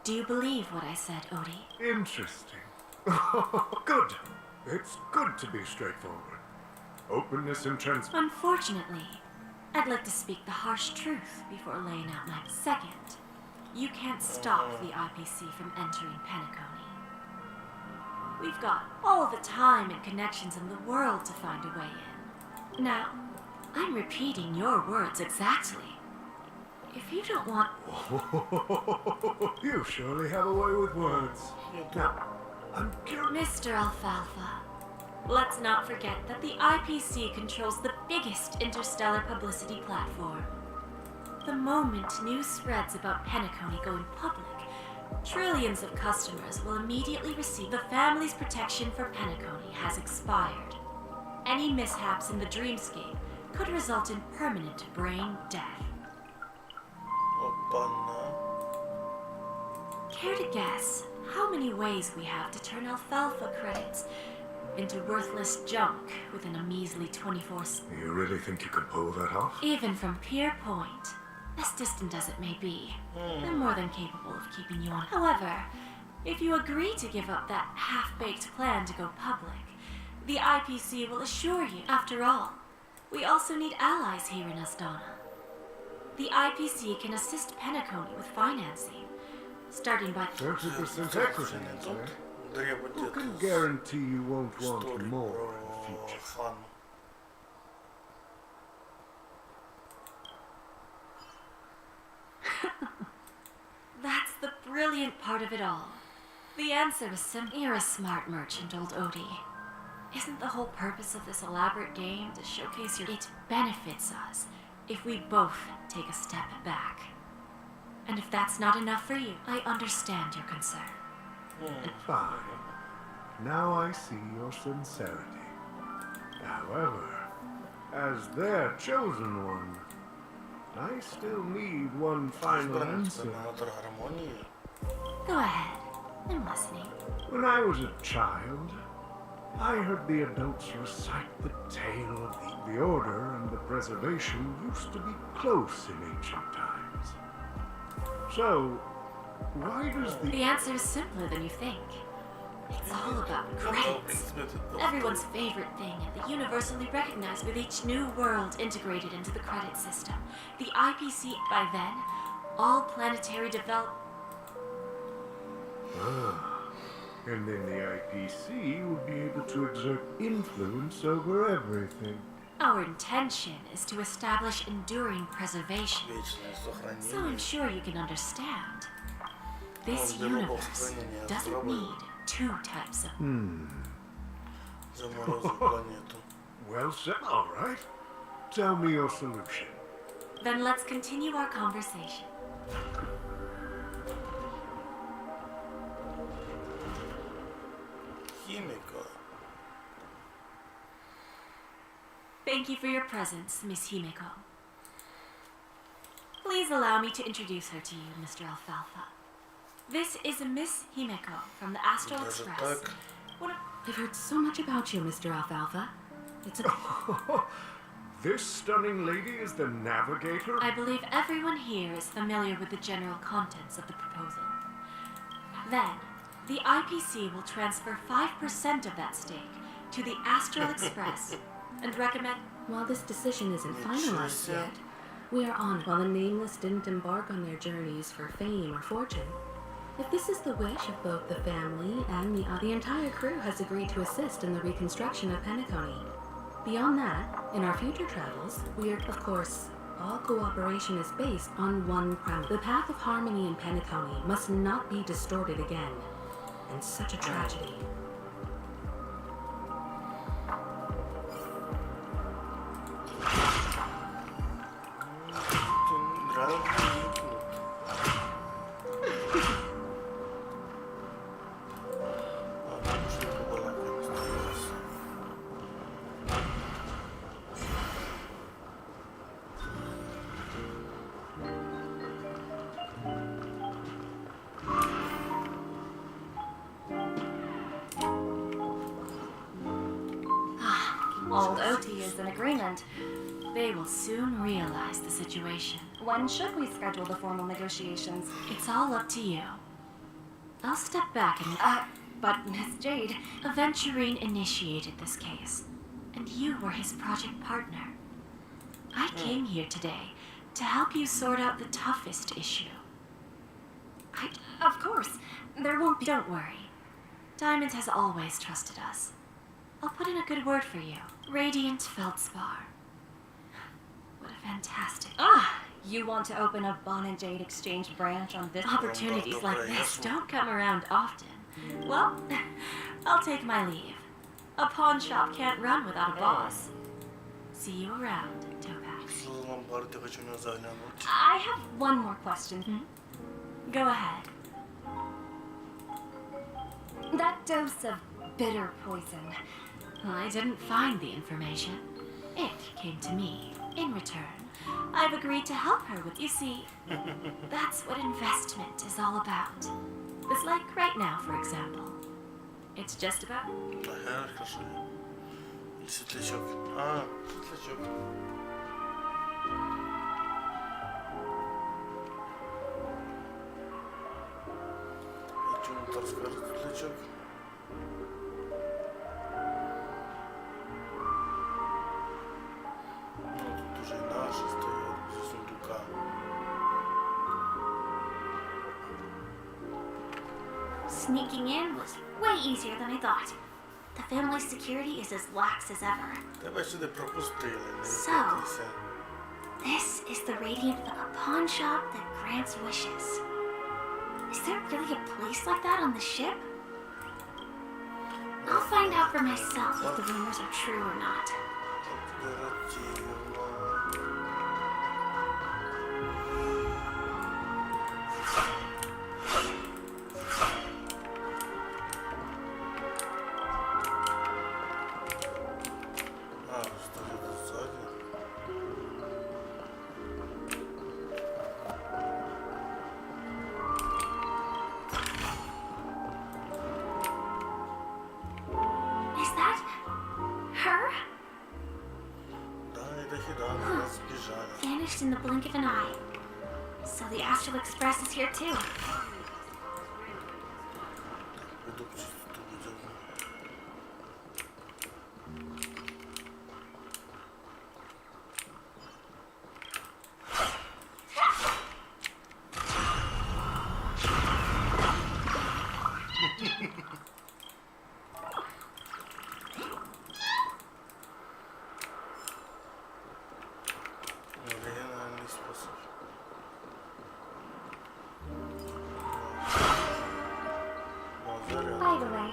[SPEAKER 2] Do you believe what I said, Odie?
[SPEAKER 9] Interesting. Good. It's good to be straightforward. Openness and transparency.
[SPEAKER 2] Unfortunately, I'd like to speak the harsh truth before laying out my second. You can't stop the IPC from entering Peniconia. We've got all the time and connections in the world to find a way in. Now, I'm repeating your words exactly. If you don't want...
[SPEAKER 9] You surely have a way with words. Now, I'm curious.
[SPEAKER 2] Mr. Alfalfa, let's not forget that the IPC controls the biggest interstellar publicity platform. The moment news spreads about Peniconia going public, trillions of customers will immediately receive. The family's protection for Peniconia has expired. Any mishaps in the dreamscape could result in permanent brain death. Care to guess how many ways we have to turn alfalfa credits into worthless junk within a measly 24 seconds?
[SPEAKER 9] You really think you can pull that off?
[SPEAKER 2] Even from Pier Point, as distant as it may be, I'm more than capable of keeping you on. However, if you agree to give up that half-baked plan to go public, the IPC will assure you. After all, we also need allies here in Asdana. The IPC can assist Peniconia with financing, starting by
[SPEAKER 9] 30% equity, eh? Who can guarantee you won't want more in the future?
[SPEAKER 2] That's the brilliant part of it all. The answer is simple. You're a smart merchant, old Odie. Isn't the whole purpose of this elaborate game to showcase your... It benefits us if we both take a step back. And if that's not enough for you, I understand your concern.
[SPEAKER 9] Fine. Now I see your sincerity. However, as their chosen one, I still need one final answer.
[SPEAKER 2] Go ahead. I'm listening.
[SPEAKER 9] When I was a child, I heard the adults recite the tale of the Order and the Preservation used to be close in ancient times. So, why does
[SPEAKER 2] The answer is simpler than you think. It's all about credits. Everyone's favorite thing, and the universally recognized with each new world integrated into the credit system. The IPC, by then, all planetary
[SPEAKER 9] And then the IPC would be able to exert influence over everything.
[SPEAKER 2] Our intention is to establish enduring preservation. So I'm sure you can understand. This universe doesn't need two types of...
[SPEAKER 9] Well said. All right. Tell me your solution.
[SPEAKER 2] Then let's continue our conversation. Thank you for your presence, Miss Himeko. Please allow me to introduce her to you, Mr. Alfalfa. This is Miss Himeko from the Astral Express.
[SPEAKER 8] I've heard so much about you, Mr. Alfalfa. It's a...
[SPEAKER 9] This stunning lady is the navigator?
[SPEAKER 2] I believe everyone here is familiar with the general contents of the proposal. Then,
[SPEAKER 13] the IPC will transfer 5% of that stake to the Astral Express and recommend.
[SPEAKER 8] While this decision isn't finalized yet, we are on while the Nameless didn't embark on their journeys for fame or fortune. If this is the wish of both the family and the entire crew has agreed to assist in the reconstruction of Peniconia. Beyond that, in our future travels, we are, of course, all cooperation is based on one premise. The path of harmony in Peniconia must not be distorted again. And such a tragedy.
[SPEAKER 2] Old OT is in agreement.
[SPEAKER 13] They will soon realize the situation.
[SPEAKER 2] When should we schedule the formal negotiations?
[SPEAKER 13] It's all up to you. I'll step back and.
[SPEAKER 2] But Miss Jade,
[SPEAKER 13] Aventurine initiated this case, and you were his project partner. I came here today to help you sort out the toughest issue.
[SPEAKER 2] of course, there won't be.
[SPEAKER 13] Don't worry. Diamond has always trusted us. I'll put in a good word for you. Radiant Feldspar. What a fantastic...
[SPEAKER 2] You want to open a Bon and Jade exchange branch on this?
[SPEAKER 13] Opportunities like this don't come around often. Well, I'll take my leave. A pawn shop can't run without a boss. See you around, Topaz.
[SPEAKER 2] I have one more question.
[SPEAKER 13] Go ahead.
[SPEAKER 2] That dose of bitter poison.
[SPEAKER 13] I didn't find the information. It came to me. In return, I've agreed to help her with... You see, that's what investment is all about. It's like right now, for example. It's just about...
[SPEAKER 1] Светлячок. Светлячок. И что он там скажет, Светлячок? Ну, тут уже и наши стоят возле сундука.
[SPEAKER 5] Sneaking in was way easier than I thought. The family's security is as lax as ever.
[SPEAKER 1] Тебе сюди пропустили, не
[SPEAKER 5] So,
[SPEAKER 1] відкритися.
[SPEAKER 5] this is the Radiant pawn shop that grants wishes. Is there really a place like that on the ship? I'll find out for myself if the rumors are true or not. Is that her?
[SPEAKER 1] Да, это Hidan, нас сбежали.
[SPEAKER 5] Vanished in the blink of an eye. So the Astral Express is here too.
[SPEAKER 1] Пойду к чувству идем. Оригинальный способ.
[SPEAKER 3] By the way,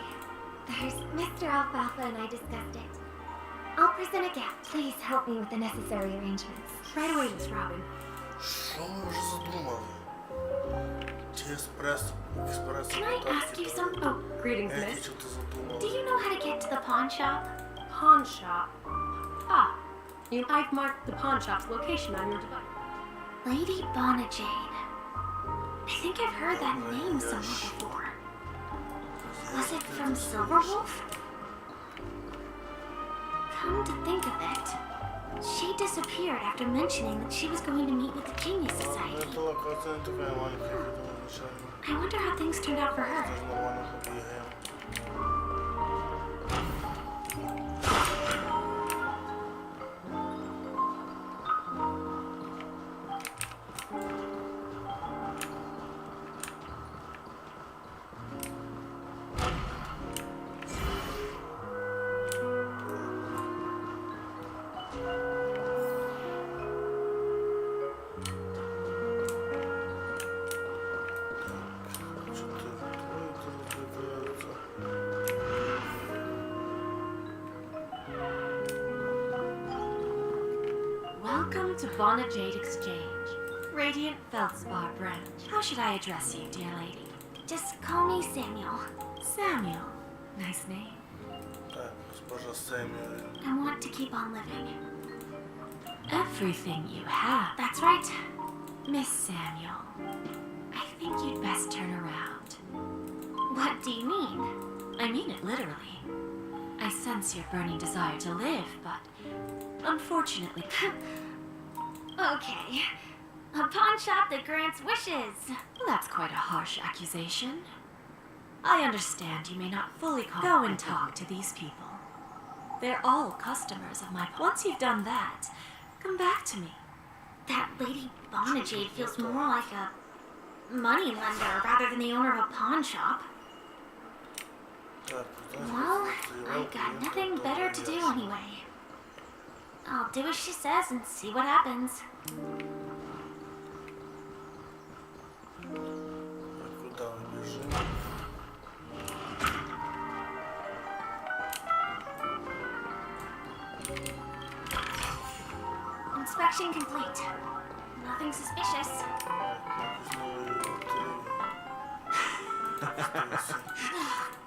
[SPEAKER 3] there's Mr. Alfalfa and I discussed it. I'll present a gift. Please help me with the necessary arrangements.
[SPEAKER 8] Right away, Miss Robin.
[SPEAKER 1] Що ми вже задумали? Чи експрес
[SPEAKER 5] Can I ask you something?
[SPEAKER 8] Oh, greetings,
[SPEAKER 1] Які
[SPEAKER 8] miss.
[SPEAKER 1] що ти задумала?
[SPEAKER 5] Do you know how to get to the pawn shop?
[SPEAKER 8] Pawn shop. I've marked the pawn shop's location on your device.
[SPEAKER 5] Lady Bonajade. I think I've heard that name somewhere before. Was it from Silverwolf? Come to think of it, She disappeared after mentioning that she was going to meet with the Genius Society.
[SPEAKER 1] Эта локация не такая маленькая, как я думал изначально.
[SPEAKER 5] I wonder how things turned out for her.
[SPEAKER 1] Даже нормально побегаем.
[SPEAKER 13] Welcome to Vonna Jade Exchange, Radiant Feldspar branch. How should I address you, dear lady?
[SPEAKER 5] Just call me Samuel.
[SPEAKER 13] Samuel. Nice name.
[SPEAKER 1] Так, госпожа Сэмюэл.
[SPEAKER 5] I want to keep on living.
[SPEAKER 13] Everything you have.
[SPEAKER 5] That's right.
[SPEAKER 13] Miss Samuel, I think you'd best turn around.
[SPEAKER 5] What do you mean?
[SPEAKER 13] I mean it literally. I sense your burning desire to live, but unfortunately...
[SPEAKER 5] Okay. A pawn shop that grants wishes.
[SPEAKER 13] Well, that's quite a harsh accusation. I understand you may not fully go and talk to these people. They're all customers of my... Once you've done that, come back to me.
[SPEAKER 5] That Lady Bonajade feels more like a money lender rather than the owner of a pawn shop.
[SPEAKER 1] Так,
[SPEAKER 5] Well, I've got nothing better to do anyway. I'll do as she says and see what happens.
[SPEAKER 1] Куда мы бежим?
[SPEAKER 5] Inspection complete. Nothing suspicious.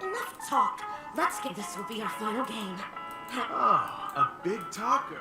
[SPEAKER 13] Enough talk. Let's get this will be our final game.
[SPEAKER 10] Oh, a big talker.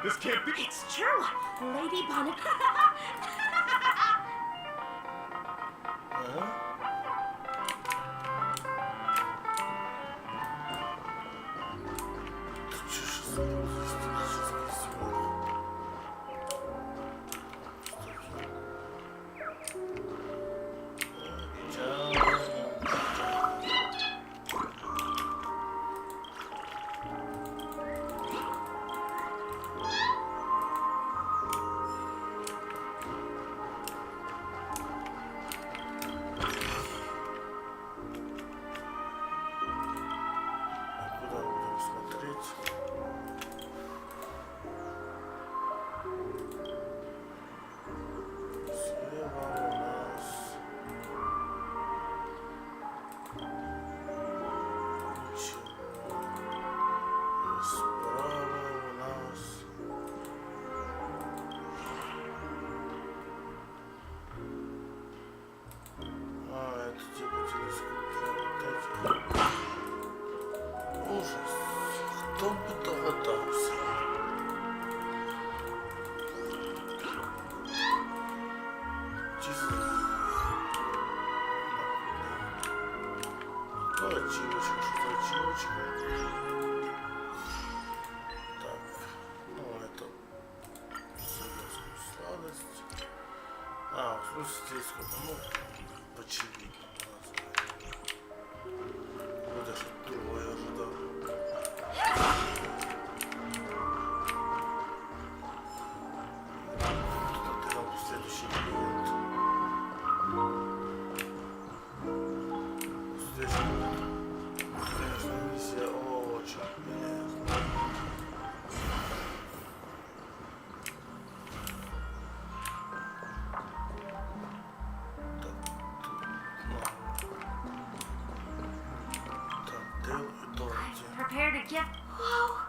[SPEAKER 9] This can't be.
[SPEAKER 5] It's true. Lady Bonnet.
[SPEAKER 1] Кто бы догадался? Ачивочка, что за ачивочка? Так, ну это советскую сладость. А, в смысле здесь сколько? Ну, очевидно. Вот даже другое ожидал. Следующий клиент. Здесь, конечно, миссия очень полезна.
[SPEAKER 5] gift. Whoa!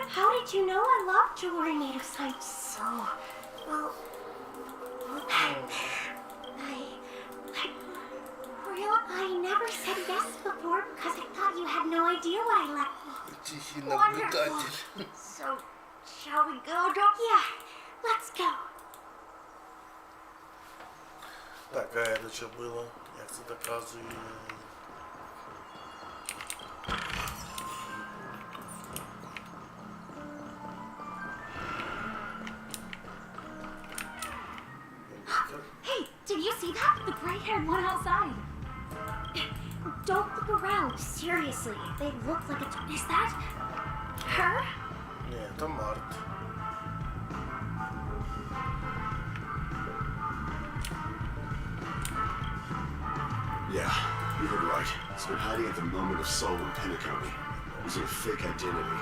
[SPEAKER 5] How did you know I love jewelry made of slime so well? I never said yes before because I thought you had no idea what I like.
[SPEAKER 1] Тихий
[SPEAKER 5] Wonderful.
[SPEAKER 1] наблюдатель.
[SPEAKER 5] So, shall we go? Yeah, let's go.
[SPEAKER 1] Так, а это что было? Як це доказує?
[SPEAKER 5] Hey, did you see that? The gray-haired one outside. Don't look around. Seriously, they look like a... Is that her?
[SPEAKER 1] Ні, это Март.
[SPEAKER 14] Yeah, you heard right. He's been hiding at the moment of soul in Peniconia, using a fake identity.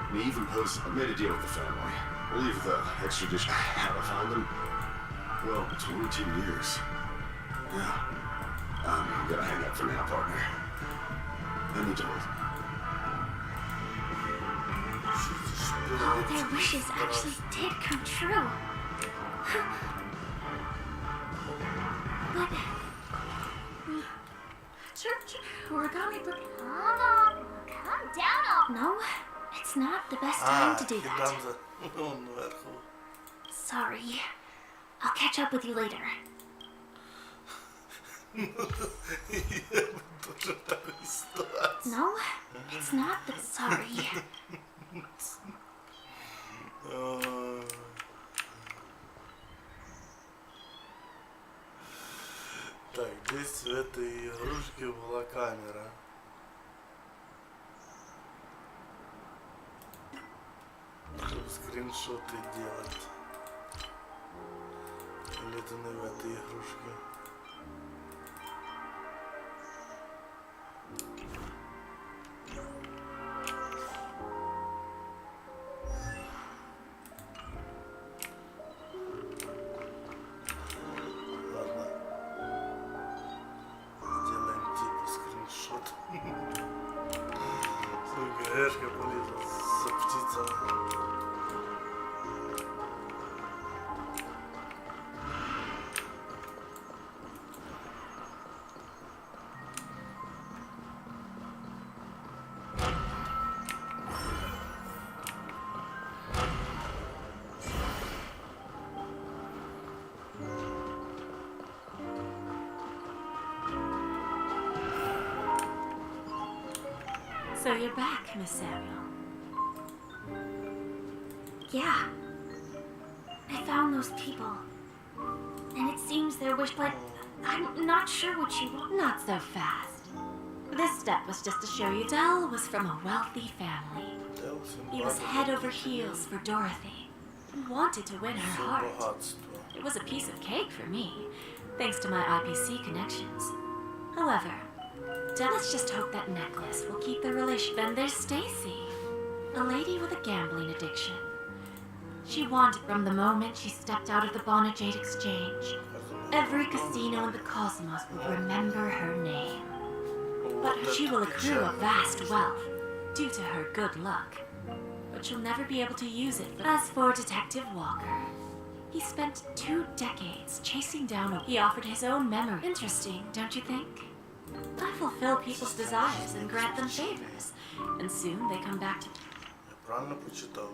[SPEAKER 14] And he even posed, I made a deal with the family. We'll leave the extradition. How to find them? Well, 22 years. Yeah. I'm gonna hang up for now, partner. I need to leave.
[SPEAKER 5] All their wishes actually did come true. But...
[SPEAKER 8] Origami book.
[SPEAKER 5] Calm down. No, it's not the best time to do that.
[SPEAKER 1] Hidan наверху.
[SPEAKER 5] Sorry. I'll catch up with you later. No, it's not the... Sorry.
[SPEAKER 1] Так, здесь в этой игрушке была камера. Чтобы скриншоты делать. Или это не в этой игрушке? Ладно. Сделаем типа скриншот. Сука, Эшка полезла за птицами.
[SPEAKER 13] So you're back, Miss Samuel.
[SPEAKER 5] Yeah. I found those people. And it seems their wish, but I'm not sure what you want.
[SPEAKER 13] Not so fast. This step was just to show you Dell was from a wealthy family. He was head over heels for Dorothy and wanted to win her heart. It was a piece of cake for me, thanks to my IPC connections. However, let's just hope that necklace will keep the relation. Then there's Stacy, a lady with a gambling addiction. She wanted from the moment she stepped out of the Bonajade Exchange. Every casino in the cosmos will remember her name. But she will accrue a vast wealth due to her good luck. But she'll never be able to use it. As for Detective Walker, he spent 2 decades chasing down a... He offered his own memory. Interesting, don't you think? I fulfill people's desires and grant them favors. And soon they come back to...
[SPEAKER 1] Я правильно прочитал.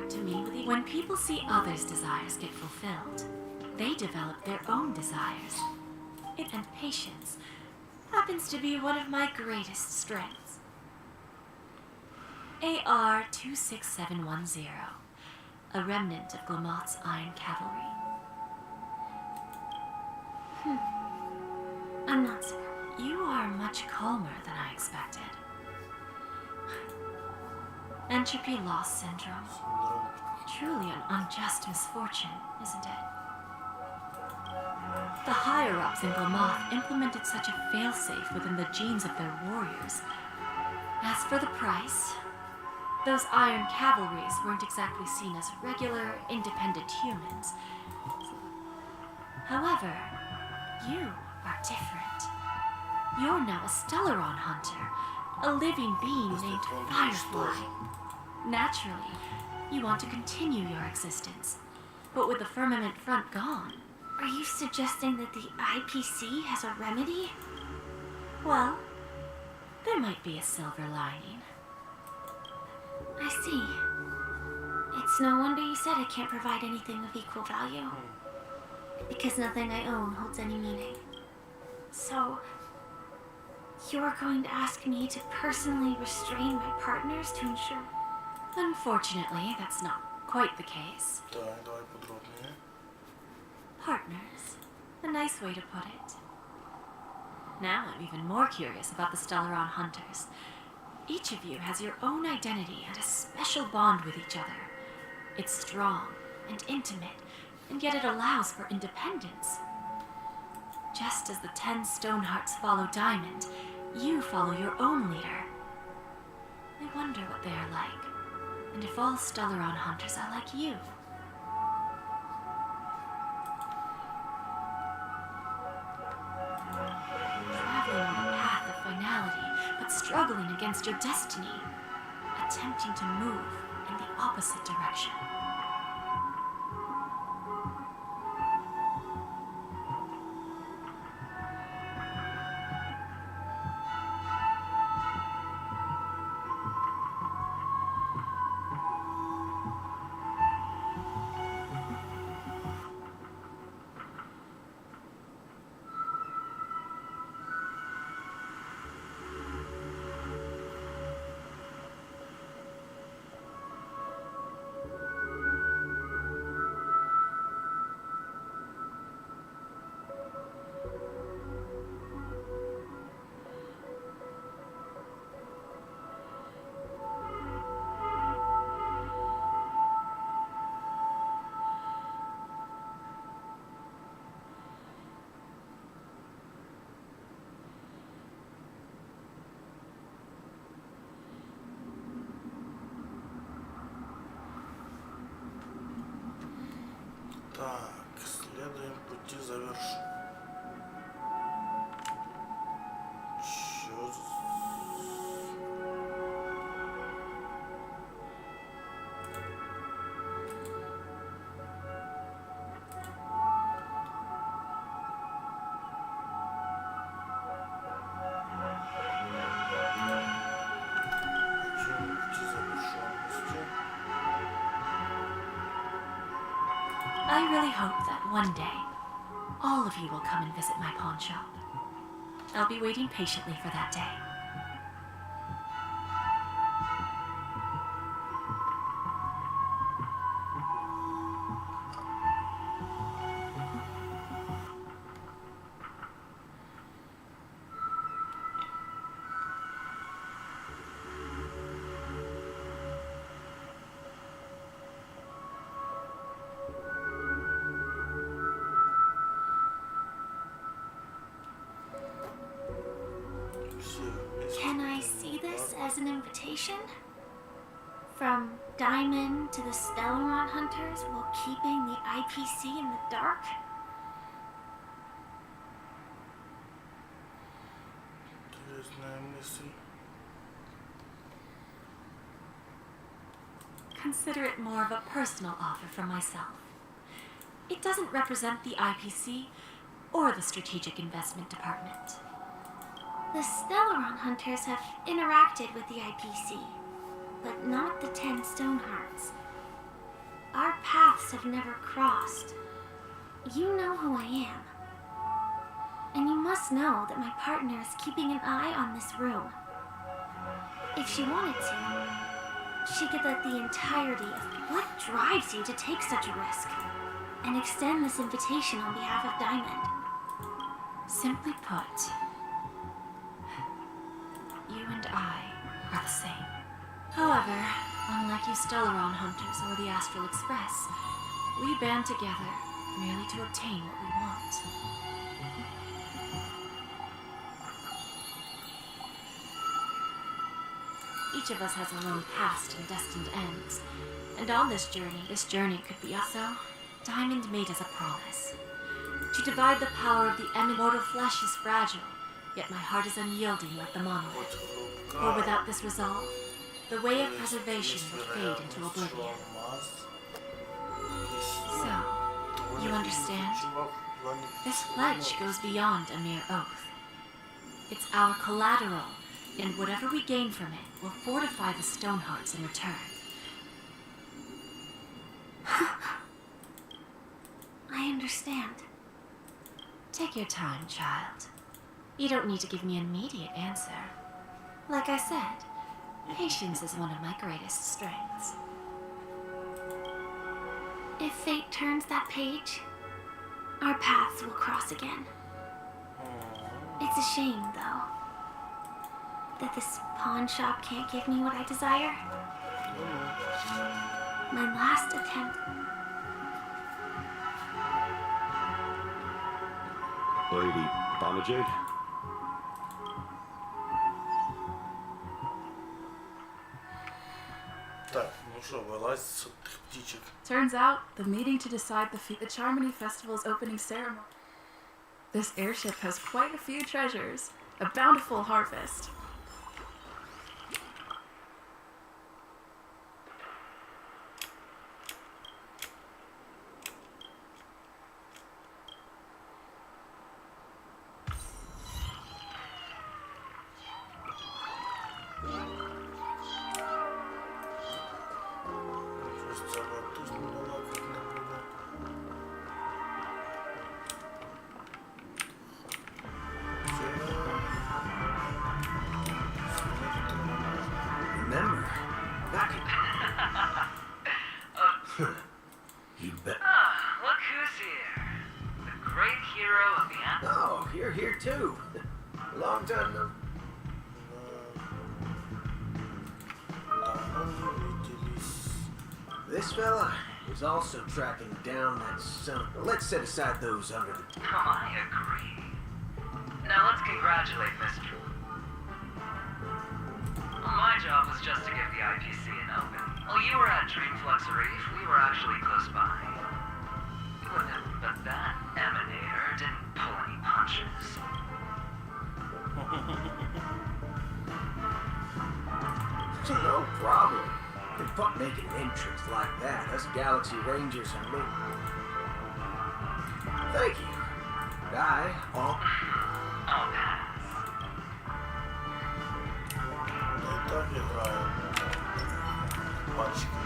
[SPEAKER 13] To me, when people see others' desires get fulfilled, they develop their own desires. And patience happens to be one of my greatest strengths. AR 26710, a remnant of Glamoth's Iron Cavalry.
[SPEAKER 5] I'm not surprised.
[SPEAKER 13] You are much calmer than I expected. Entropy loss syndrome. Truly an unjust misfortune, isn't it? The higher-ups in Glamoth implemented such a failsafe within the genes of their warriors. As for the price, those Iron Cavalries weren't exactly seen as regular, independent humans. However, you are different. You're now a Stellaron hunter, a living being named Firefly. Naturally, you want to continue your existence, but with the firmament front gone.
[SPEAKER 5] Are you suggesting that the IPC has a remedy?
[SPEAKER 13] Well, there might be a silver lining.
[SPEAKER 5] I see. It's no wonder you said I can't provide anything of equal value. Because nothing I own holds any meaning. So, you're going to ask me to personally restrain my partners to ensure...
[SPEAKER 13] Unfortunately, that's not quite the case.
[SPEAKER 1] Так, давай подробнее.
[SPEAKER 13] Partners. A nice way to put it. Now I'm even more curious about the Stellaron hunters. Each of you has your own identity and a special bond with each other. It's strong and intimate, and yet it allows for independence. Just as the 10 Stonehearts follow Diamond, you follow your own leader. I wonder what they are like, and if all Stellaron hunters are like you. Traveling on the path of finality, but struggling against your destiny. Attempting to move in the opposite direction.
[SPEAKER 1] Так, следуем пути завершен. Чё за... Чё, пути завершенности?
[SPEAKER 13] I really hope that one day, all of you will come and visit my pawn shop. I'll be waiting patiently for that day.
[SPEAKER 5] Can I see this as an invitation? From Diamond to the Stellaron hunters while keeping the IPC in the dark?
[SPEAKER 1] Интересная мысль.
[SPEAKER 13] Consider it more of a personal offer from myself. It doesn't represent the IPC or the Strategic Investment Department.
[SPEAKER 5] The Stellaron hunters have interacted with the IPC, but not the 10 Stonehearts. Our paths have never crossed. You know who I am. And you must know that my partner is keeping an eye on this room. If she wanted to, she could let the entirety of what drives you to take such a risk and extend this invitation on behalf of Diamond.
[SPEAKER 13] Simply put, you and I are the same. However, unlike you Stellaron hunters or the Astral Express, we band together merely to obtain what we want. Each of us has our own past and destined ends. And on this journey could be us. So, Diamond made us a promise. To divide the power of the immortal flesh is fragile, yet my heart is unyielding like the monolith. For without this resolve, the way of preservation would fade into oblivion. So, you understand? This pledge goes beyond a mere oath. It's our collateral, and whatever we gain from it will fortify the Stonehearts in return.
[SPEAKER 5] I understand.
[SPEAKER 13] Take your time, child. You don't need to give me an immediate answer. Like I said, patience is one of my greatest strengths.
[SPEAKER 5] If fate turns that page, our paths will cross again. It's a shame, though, that this pawn shop can't give me what I desire. My last attempt.
[SPEAKER 14] Lady Bonajade?
[SPEAKER 1] Так, ну що, вилазь з тих птічок.
[SPEAKER 15] Turns out, the meeting to decide the Charmony Festival's opening ceremony. This airship has quite a few treasures. A bountiful harvest.
[SPEAKER 16] Remember, back You bet.
[SPEAKER 17] Look who's here. The great hero of the anthem.
[SPEAKER 16] Oh, you're here too. Long time no. This fella is also tracking down that son. Let's set aside those under the.
[SPEAKER 17] Oh, I agree. Now let's congratulate Mr. My job was just to give the IPC an open. While you were at Dreamflux Reef, we were actually close by. But that emanator didn't pull any punches.
[SPEAKER 16] No problem. But making an entrance like that, us Galaxy Rangers and me. Thank you. I'll
[SPEAKER 17] pass.
[SPEAKER 1] Так играю. Пальчики.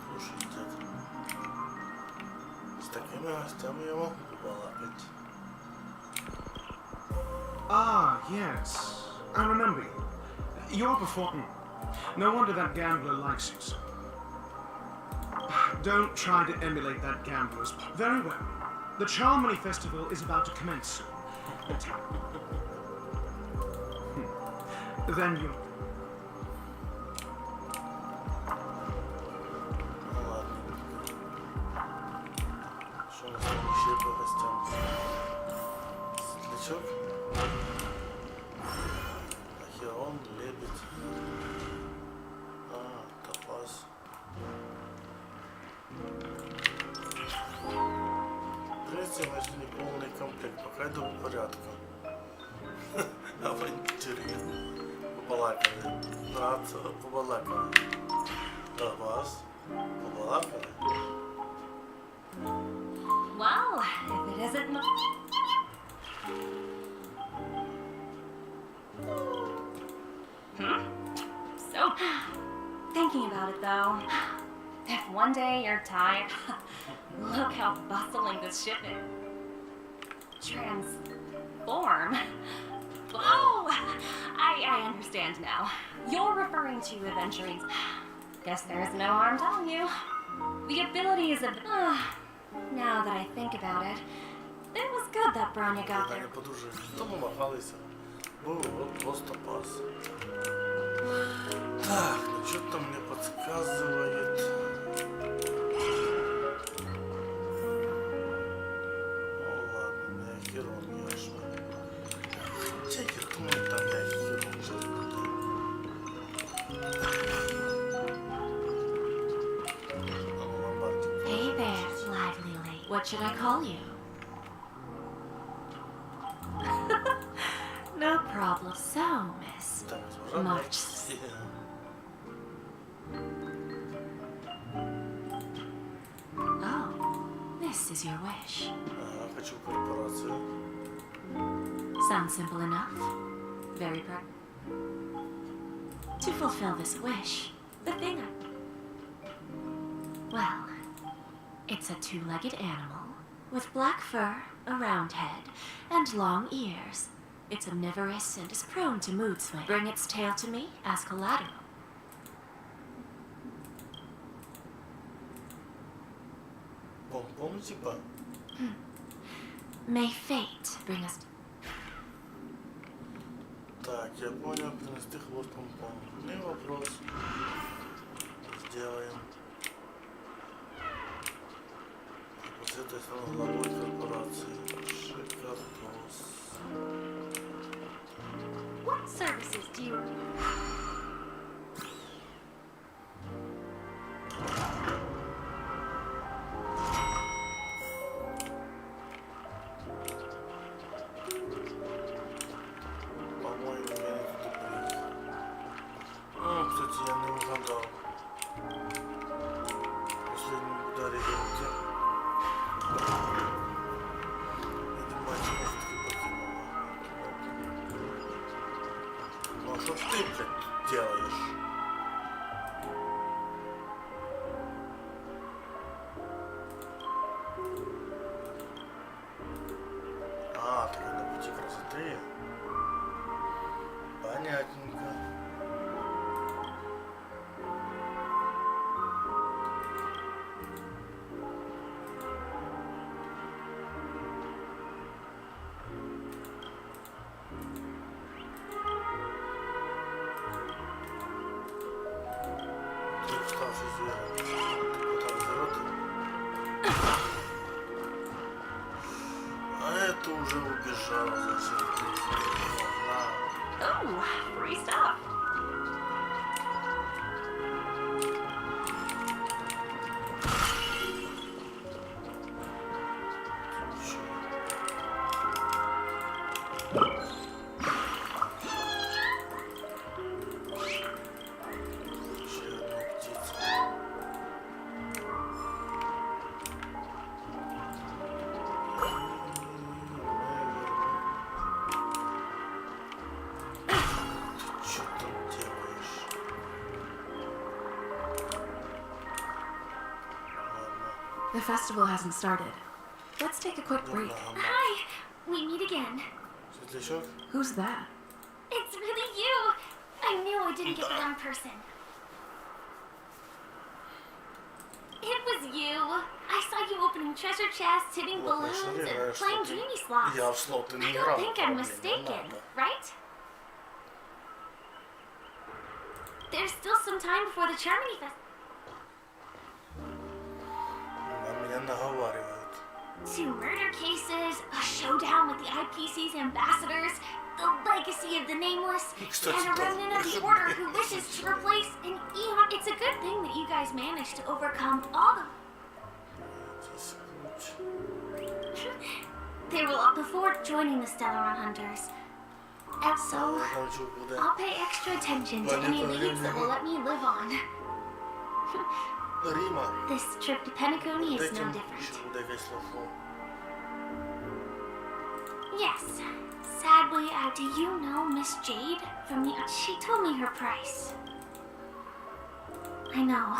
[SPEAKER 1] Слушай, дед. С такими гостями я могу побалакать.
[SPEAKER 9] Ah, yes. I remember you. You're before... No wonder that gambler likes you so. Don't try to emulate that gambler's... Very well. The Charmony Festival is about to commence soon. Then you...
[SPEAKER 1] Что у нас там еще по гостям? Светлячок? Ахерон, лебедь. Топаз. В принципе, у нас не полный комплект, пока иду по порядку. Авантюрин. Побалакали. Нравится, побалакали. Топаз. Побалакали.
[SPEAKER 2] Well, if it isn't So, thinking about it though, if one day you're tired, look how bustling this ship is. Transform. Oh, I understand now. You're referring to adventuring. Guess there's no harm telling you. The abilities of now that I think about it, it was good that Branya got there.
[SPEAKER 1] Тому махалися. Був от просто пас. Так, ну что-то мне подсказывает. Ну ладно, не Ахерон, ясно. Хотя я думаю, там не Ахерон сейчас будет.
[SPEAKER 13] What should I call you? No problem. So, Miss March. Oh, this is your wish.
[SPEAKER 1] Хочу корпорацию.
[SPEAKER 13] Sounds simple enough. Very proud. To fulfill this wish, the thing well, it's a two-legged animal with black fur, a round head, and long ears. It's omnivorous and is prone to mood swing. Bring its tail to me as collateral.
[SPEAKER 1] Помпом типа?
[SPEAKER 13] May fate bring us.
[SPEAKER 1] Так, я понял, принести хвост помпом. Не вопрос. Сделаем. После этого стану главой корпорации. Шикардос.
[SPEAKER 5] What services do you...
[SPEAKER 1] По-моему, я не буду. Кстати, я не угадал. В последнем ударе руки. Видимо, я все-таки покинула. Ну а что ты, блядь, делаешь? А, так на пути красоты. Понятненько. Ты уставший зверь. Ты куда вперед? А это уже убежало зачем ты?
[SPEAKER 2] Oh, free stuff.
[SPEAKER 15] The festival hasn't started. Let's take a quick break.
[SPEAKER 5] Hi! We meet again.
[SPEAKER 15] Who's that?
[SPEAKER 5] It's really you! I knew I didn't get the wrong person. It was you! I saw you opening treasure chests, hitting balloons, and playing genie slots. I don't think I'm mistaken, right? There's still some time before the Charmony Festival.
[SPEAKER 1] Меня наговаривают.
[SPEAKER 5] 2 murder cases, a showdown with the IPC's ambassadors, the legacy of the Nameless, and a remnant of the Order who wishes to replace an eon. It's a good thing that you guys managed to overcome all the... They will up before joining the Stellaron Hunters. And so, I'll pay extra attention to any leads that will let me live on. This trip to Peniconia is no different. Yes. Sadly, do you know Miss Jade from the... She told me her price. I know.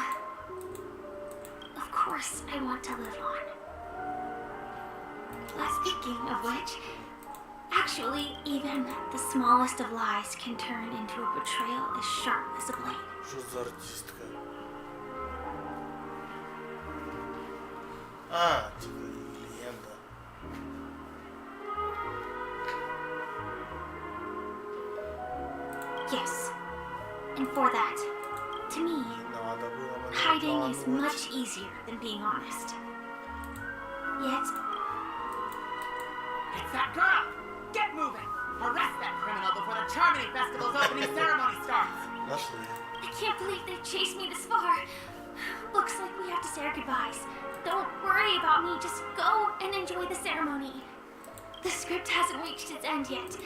[SPEAKER 5] Of course, I want to live on. Speaking of which, actually, even the smallest of lies can turn into a betrayal as sharp as a blade.
[SPEAKER 1] Что за артистка? А, типа легенда.
[SPEAKER 5] Yes. And for that, to me, hiding is much easier than being honest. Yet...
[SPEAKER 12] It's that girl! Get moving! Arrest that criminal before the Charmony Festival's opening ceremony starts!
[SPEAKER 5] I can't believe they've chased me this far. Looks like we have to say our goodbyes. don't worry about me. Just go and enjoy the ceremony. The script hasn't reached its end yet.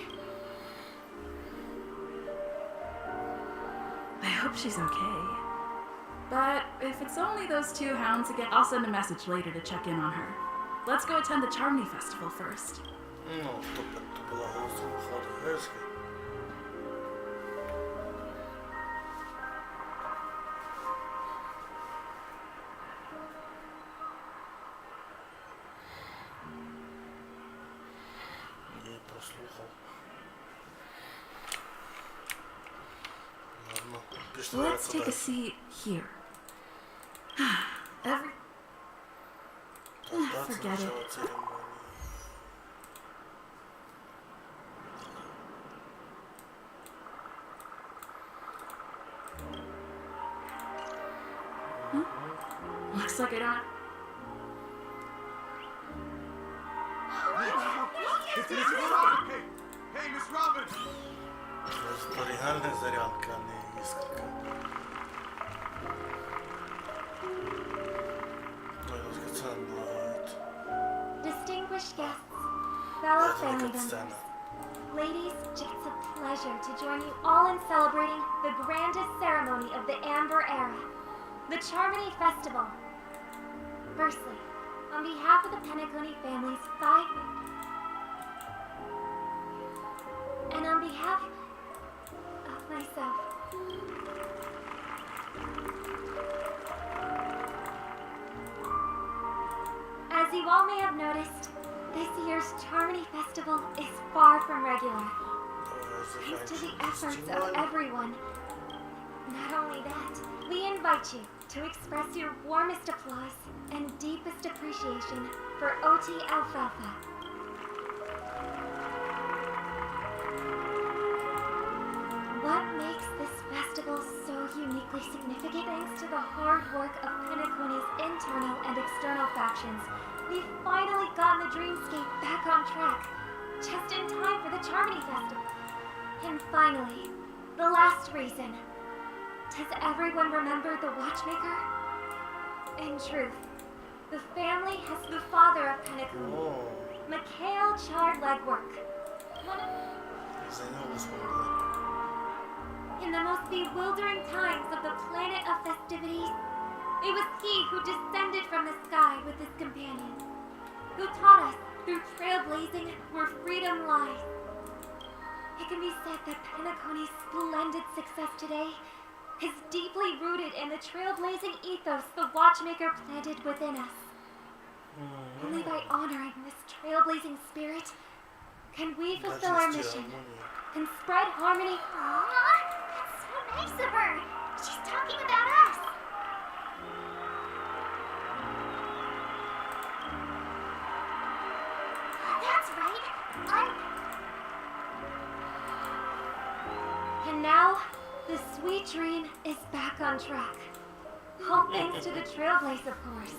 [SPEAKER 15] I hope she's okay. But if it's only those two hounds again, I'll send a message later to check in on her. Let's go attend the Charmony Festival first.
[SPEAKER 1] Ну, то була голосова Хадгешки. Я прослухав. Ладно, пішли
[SPEAKER 15] Let's take a seat here. Forget it. Looks like I don't.
[SPEAKER 9] Hey, Miss Robin!
[SPEAKER 1] Это реальная зарядка, а не искорка.
[SPEAKER 3] Distinguished guests, fellow family members, ladies, it's a pleasure to join you all in celebrating the grandest ceremony of the Amber Era, the Charmony Festival. Firstly, on behalf of the Peniconia family's 5 and on behalf of myself, as you all may have noticed, this year's Charmony Festival is far from regular. Thanks to the efforts of everyone. Not only that, we invite you to express your warmest applause and deepest appreciation for OT Alfalfa. What makes this festival so uniquely significant? Thanks to the hard work of Penaconia's internal and external factions, we've finally gotten the dreamscape back on track, just in time for the Charmony Festival. And finally, the last reason. Does everyone remember the watchmaker? In truth, the family has the father of Penaconia, Mikhail Chard Legwork. In the most bewildering times of the planet of festivities, it was he who descended from the sky with his companion, who taught us through trailblazing where freedom lies. It can be said that Penaconia's splendid success today is deeply rooted in the trailblazing ethos the watchmaker planted within us. Only by honoring this trailblazing spirit can we fulfill our mission and spread harmony.
[SPEAKER 5] Aww, that's so nice of her. She's talking about us. That's right.
[SPEAKER 3] And now, the sweet dream is back on track. All thanks to the Trailblaze, of course.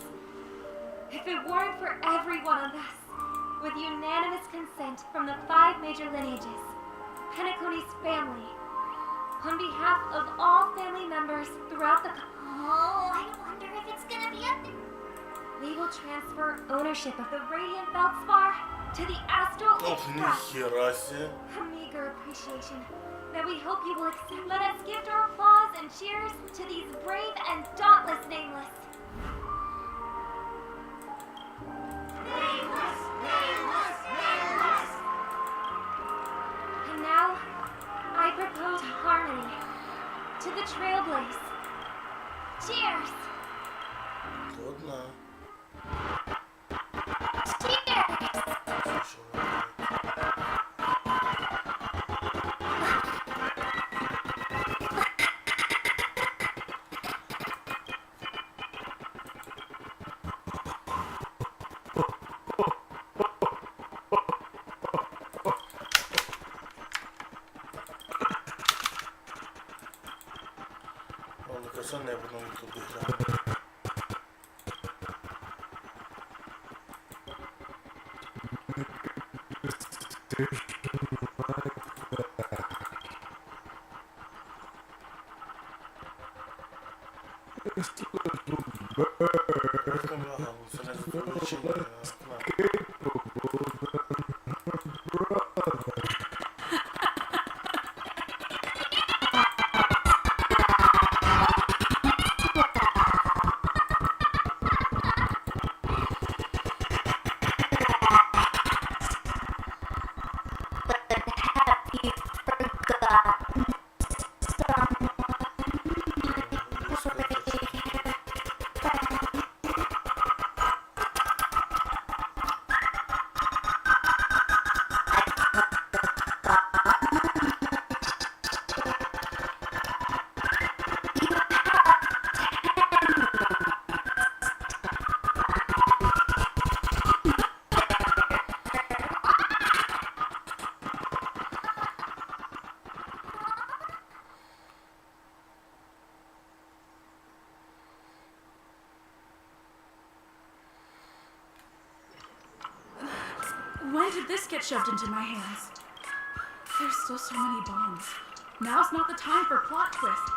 [SPEAKER 3] If it weren't for every one of us, with unanimous consent from the 5 major lineages, Penaconia's family, on behalf of all family members throughout the...
[SPEAKER 5] Oh, I wonder if it's gonna be up there.
[SPEAKER 3] We will transfer ownership of the Radiant Feldspar to the Astral Express. A meager appreciation that we hope you will accept. Let us gift our applause and cheers to these brave and dauntless nameless.
[SPEAKER 5] Nameless, nameless, nameless.
[SPEAKER 3] And now, I propose harmony to the Trailblaze. Cheers!
[SPEAKER 1] Трудно. Ладно, кажется, не буду на ютубе играть.
[SPEAKER 9] less capable than her brother.
[SPEAKER 15] When did this get shoved into my hands? There's still so many bombs. Now's not the time for plot twists.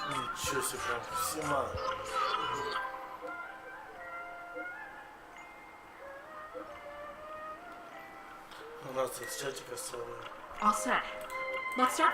[SPEAKER 1] Ничего себе, прям всема. У нас из чатика целый.
[SPEAKER 15] All set. Let's start.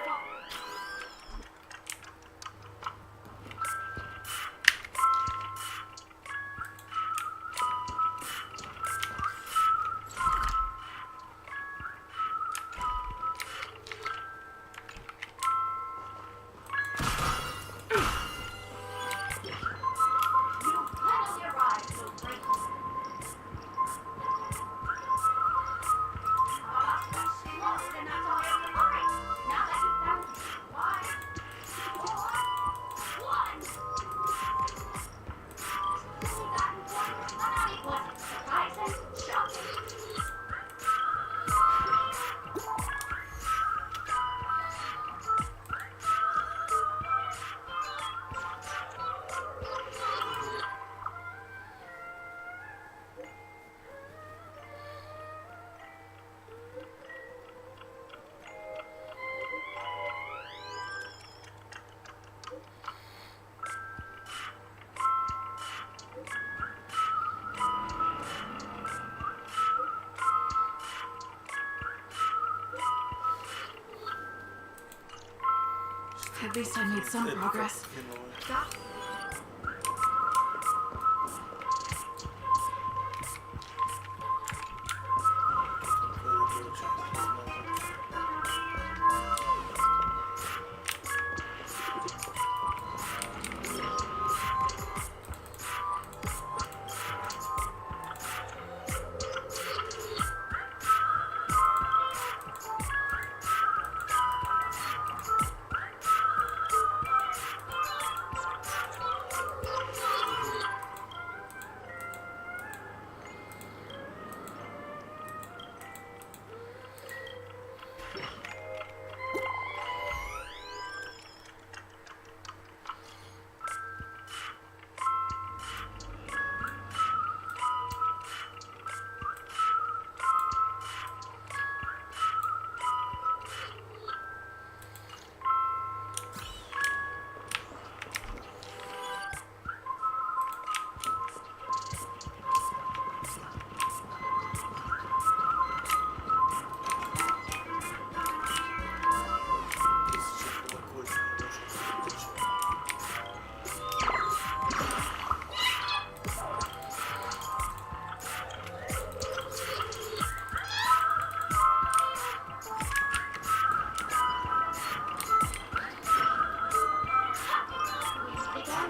[SPEAKER 15] At least I made some progress.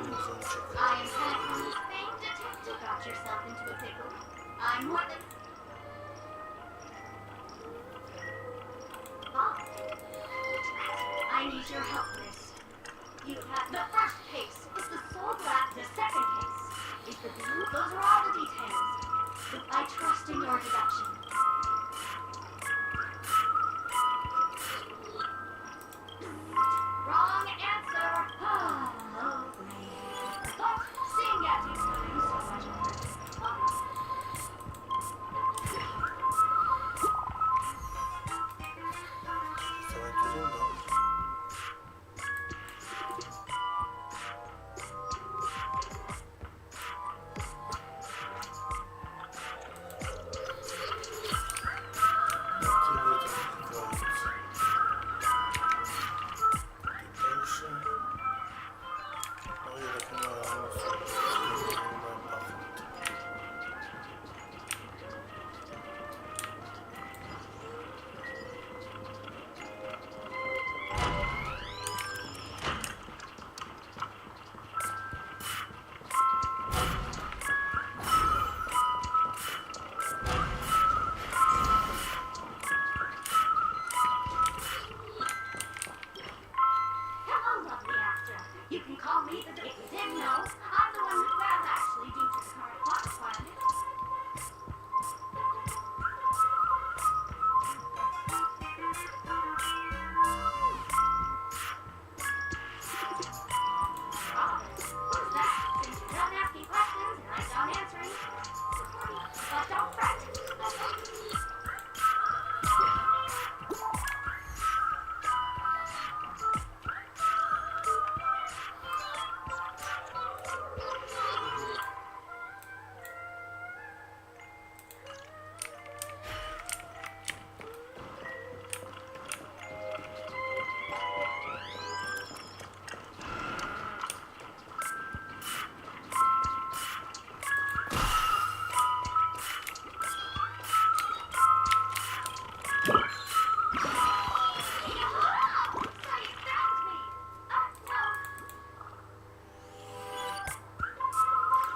[SPEAKER 1] Зончик.
[SPEAKER 5] I am Penicone's famed detective. Got yourself into a pickle. I'm more than... Bob. I need your help, miss. You have... The first case is the soul black. The second case is the blue. Those are all the details. I trust in your deduction. Wrong answer. Oh, great. But seeing as you've done so much
[SPEAKER 1] Вставай туда, да.
[SPEAKER 5] Hello, lovely actor. You can call me the... If you didn't know, I'm the one who will actually do the current plot requirement. Who's that? Since you're done asking questions and I'm done answering. But don't fret.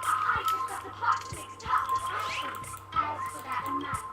[SPEAKER 5] I just got the plots mixed up. As for that amount.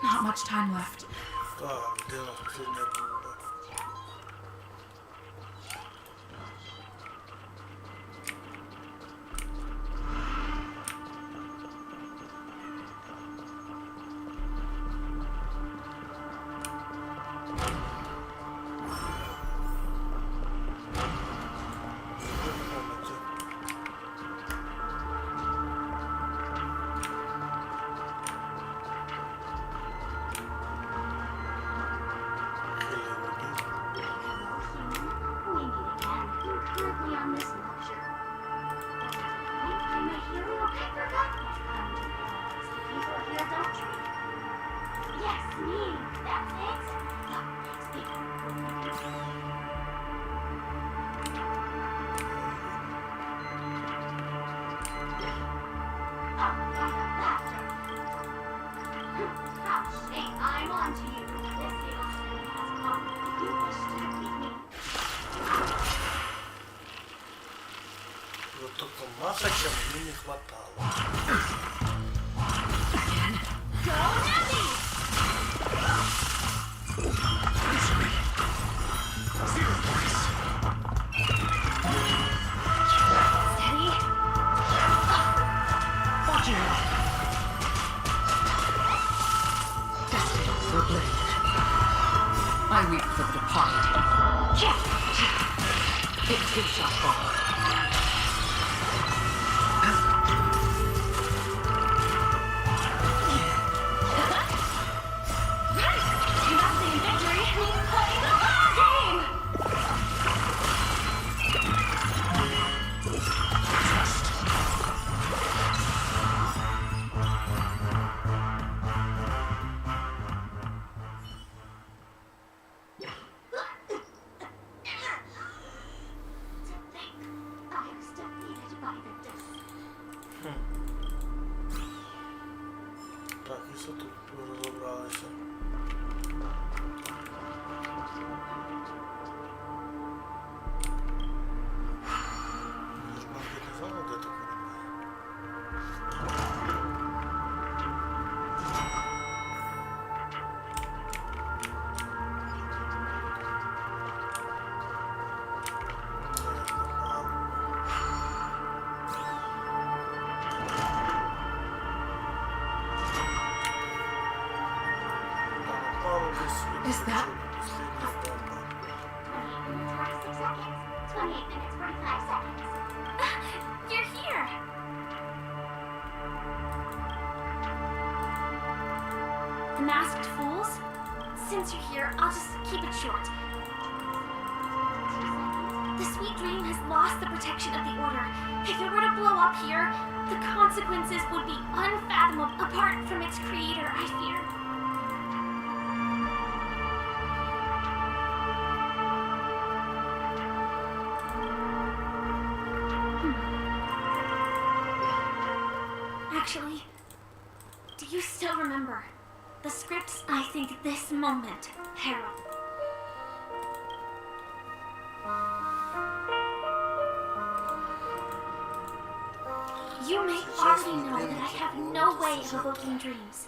[SPEAKER 15] Not much time left.
[SPEAKER 1] Так, где у нас последняя бомба?
[SPEAKER 5] Currently on this lecture. I'm a hero paper darkness comes. People here don't treat. Yes, me. That's it. I'm on to you. This table study has come. You wish to defeat me.
[SPEAKER 1] Вот только масочек мне не хватало.
[SPEAKER 5] Steady.
[SPEAKER 8] watching it. Destiny for blade. I weep for the departed. It too shall fall.
[SPEAKER 2] Investing in victory means playing the long game!
[SPEAKER 1] Так, і все тут розібралися. Банкетна зала, де так
[SPEAKER 15] Is that?
[SPEAKER 4] 26 seconds. 28 minutes, 45 seconds.
[SPEAKER 5] You're here! The masked fools? Since you're here, I'll just keep it short. The sweet dream has lost the protection of the Order. If it were to blow up here, the consequences would be unfathomable apart from its creator, I fear. Actually, do you still remember the scripts I think this moment herald? You may already know that I have no way of evoking dreams.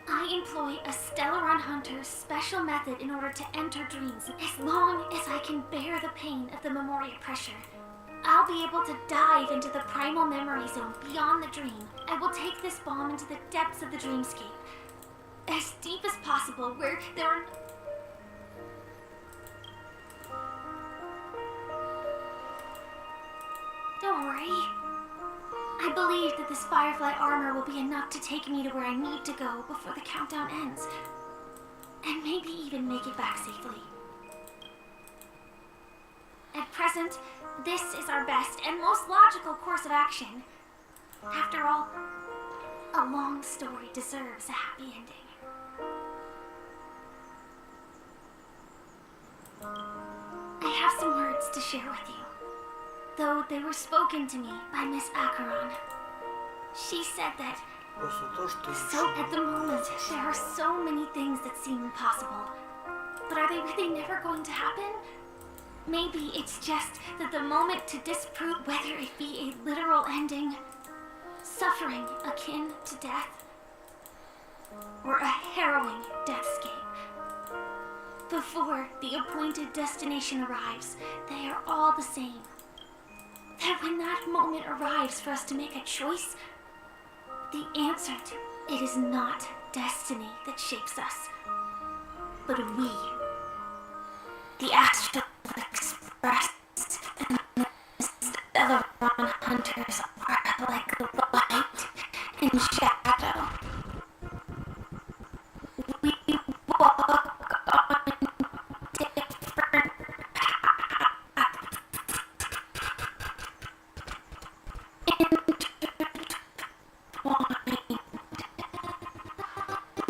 [SPEAKER 5] I employ a Stellaron Hunter's special method in order to enter dreams. As long as I can bear the pain of the Memoria pressure, I'll be able to dive into the primal memory zone beyond the dream. I will take this bomb into the depths of the dreamscape. As deep as possible, where there are... Don't worry. I believe that this Firefly armor will be enough to take me to where I need to go before the countdown ends. And maybe even make it back safely. At present, this is our best and most logical course of action. After all, a long story deserves a happy ending. I have some words to share with you, though they were spoken to me by Miss Acheron. She said that, so at the moment, there are so many things that seem impossible. But are they really never going to happen? Maybe it's just that the moment to disprove whether it be a literal ending, suffering akin to death, or a harrowing deathscape. Before the appointed destination arrives, they are all the same. That when that moment arrives for us to make a choice, the answer to it is not destiny that shapes us, but we. The Astral Express and the Stellaron Hunters are like the light and shadow. We walk on different paths, intertwined,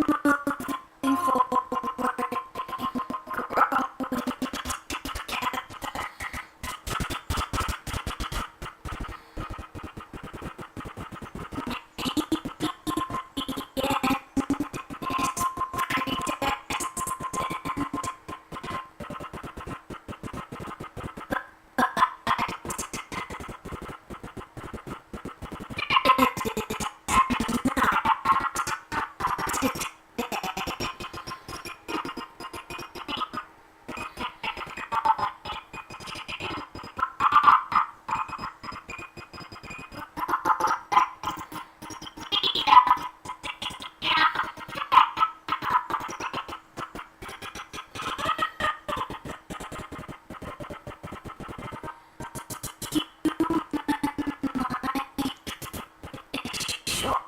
[SPEAKER 5] moving forward and growing together. Maybe
[SPEAKER 13] short.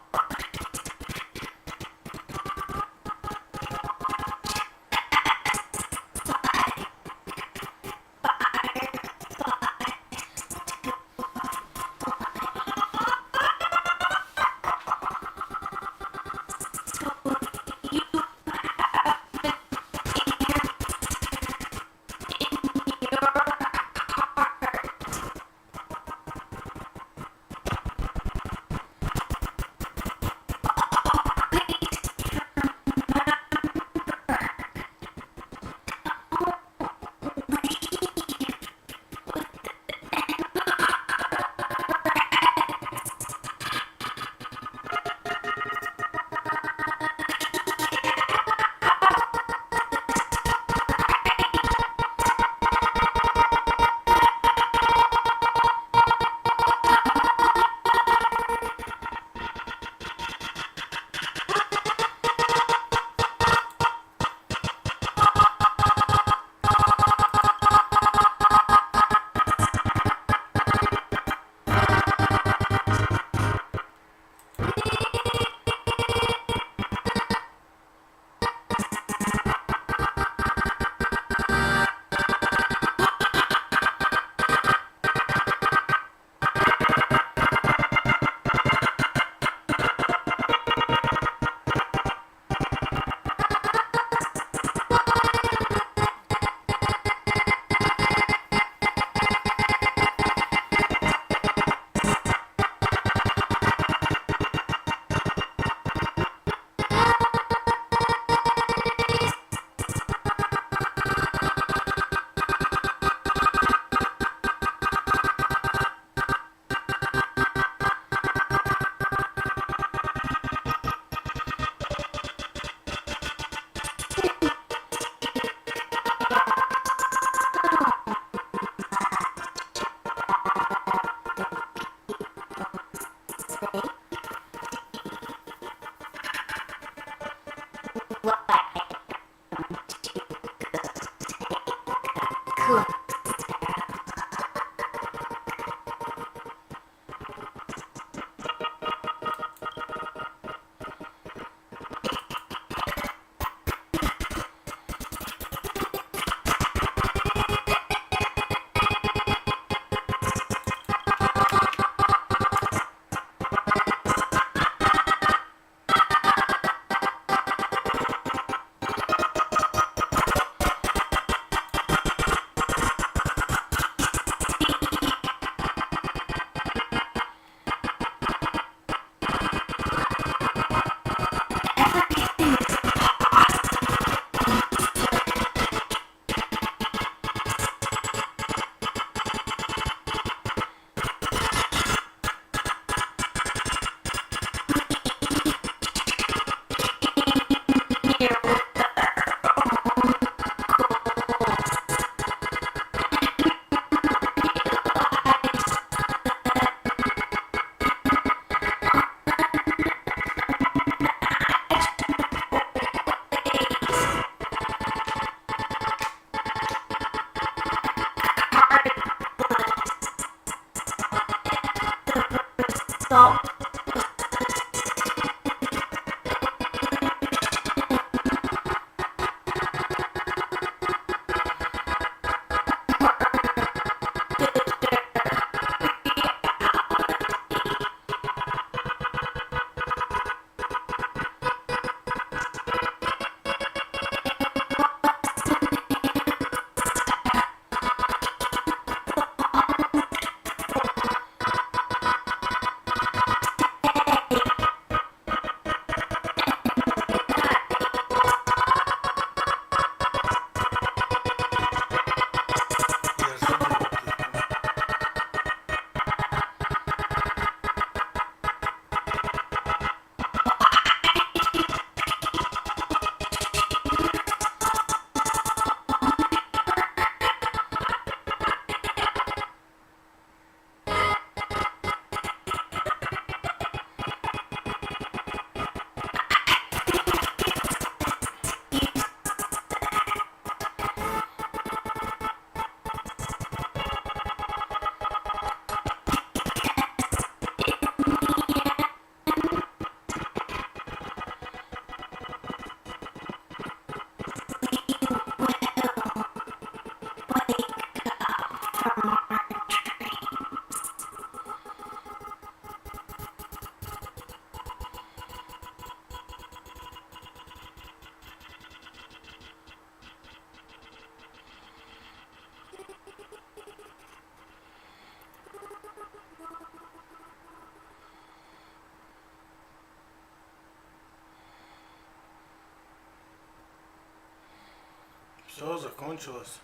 [SPEAKER 1] Все, закончилось.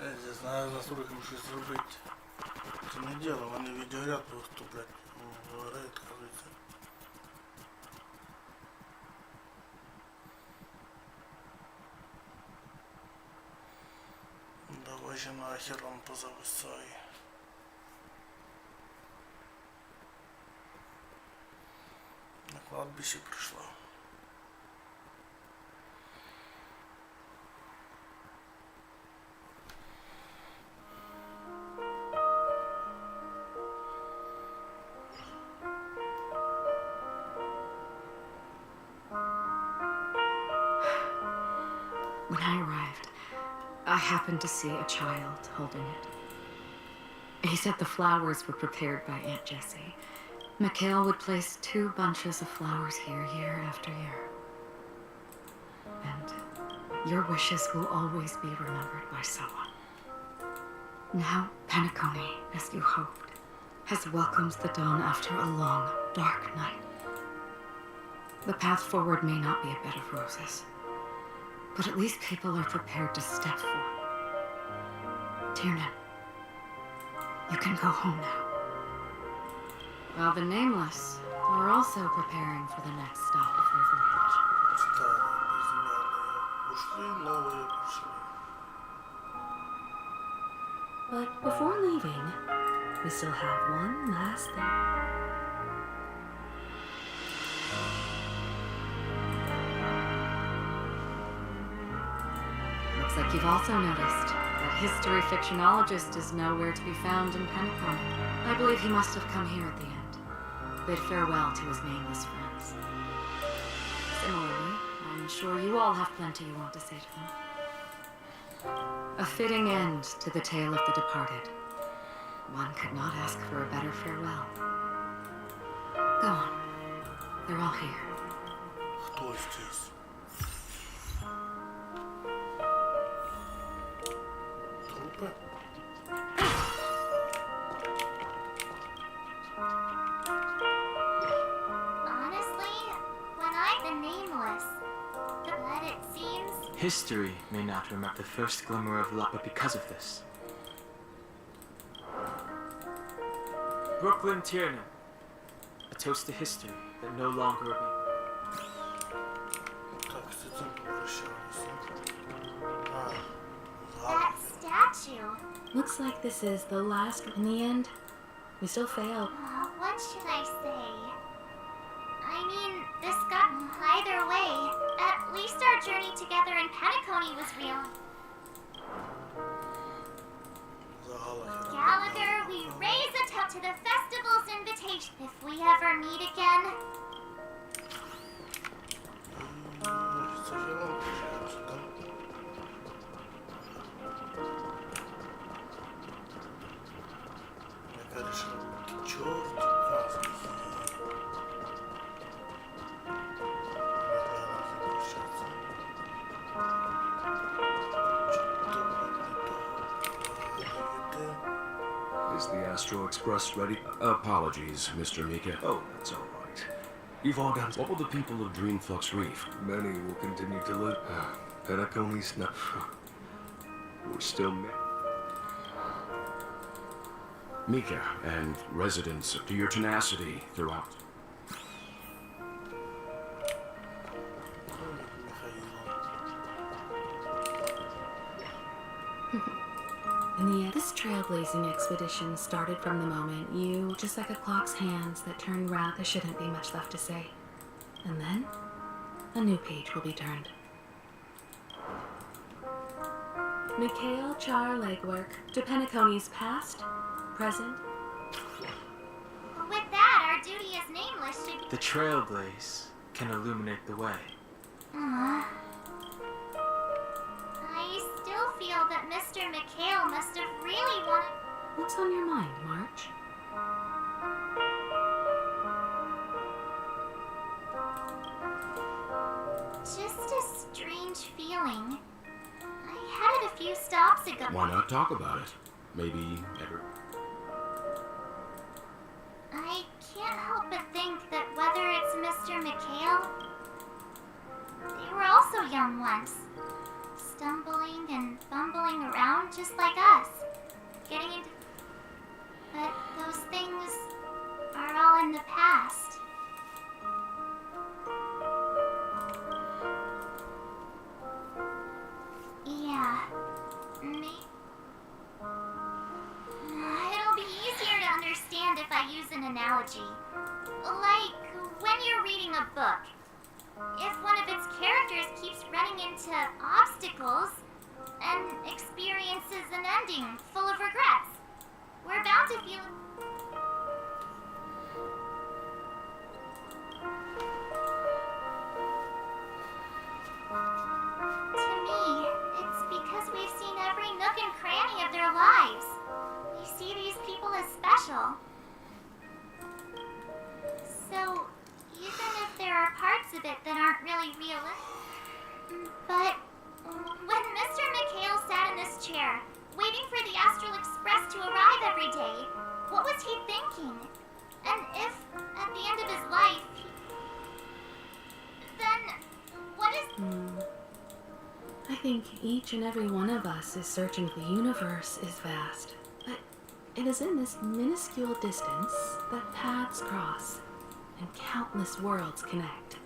[SPEAKER 1] Я не знаю, за 40 щось зробити. Це не діло, вони відеоряд просто, блядь, говорять, кажуть. Давай же нахер он позависай. На кладбище прийшла.
[SPEAKER 8] When I arrived, I happened to see a child holding it. He said the flowers were prepared by Aunt Jessie. Mikhail would place 2 bunches of flowers here year after year. And your wishes will always be remembered by someone. Now, Peniconia, as you hoped, has welcomed the dawn after a long, dark night. The path forward may not be a bed of roses, but at least people are prepared to step forward. Tiernan, you can go home now. While the Nameless are also preparing for the next stop of their voyage. But before leaving, we still have one last thing. Looks like you've also noticed that history fictionologist is nowhere to be found in Peniconia. I believe he must have come here at the end, bid farewell to his nameless friends. Similarly, I'm sure you all have plenty you want to say to them. A fitting end to the tale of the departed. One could not ask for a better farewell. Go on. They're all here.
[SPEAKER 1] Кто здесь? Трупы?
[SPEAKER 5] Honestly, when I'm the Nameless, but it seems...
[SPEAKER 10] History may not remember the first glimmer of light, but because of this. Brooklyn Tiernan. A toast to history that no longer will be.
[SPEAKER 5] That statue.
[SPEAKER 8] Looks like this is the last. In the end, we still failed.
[SPEAKER 5] What should I say? I mean, this got either way. At least our journey together in Peniconia was real. Gallagher, we raise a toast to the festival's invitation. If we ever meet again.
[SPEAKER 11] Is the Astro Express ready? Apologies, Mr. Mika.
[SPEAKER 18] Oh, that's all right. You've all got...
[SPEAKER 11] What will the people of Dreamflux Reef?
[SPEAKER 18] Many will continue to live. Penaconia's not... We're still...
[SPEAKER 11] Mika and residents, to your tenacity throughout.
[SPEAKER 8] In the end, this trailblazing expedition started from the moment you, just like a clock's hands that turn round, there shouldn't be much left to say. And then, a new page will be turned. Mikhail Char legwork to Penaconia's past, present.
[SPEAKER 5] With that, our duty as Nameless should be...
[SPEAKER 10] The trailblaze can illuminate the way.
[SPEAKER 5] I still feel that Mr. Mikhail must have really wanted...
[SPEAKER 8] What's on your mind, March?
[SPEAKER 5] Just a strange feeling. I had it a few stops ago.
[SPEAKER 11] Why not talk about it? Maybe ever.
[SPEAKER 5] I can't help but think that whether it's Mr. Mikhail, they were also young once. stumbling and bumbling around just like us. Getting into... But those things are all in the past. Yeah. It'll be easier to understand if I use an analogy. Like when you're reading a book. If one of its characters keeps running into obstacles and experiences an ending full of regrets, we're bound to feel... To me, it's because we've seen every nook and cranny of their lives. We see these people as special. So, even if there are parts of it that aren't really realistic... But when Mr. McHale sat in this chair, waiting for the Astral Express to arrive every day, what was he thinking? And if, at the end of his life, then what is...
[SPEAKER 8] I think each and every one of us is searching. The universe is vast, but it is in this minuscule distance that paths cross and countless worlds connect.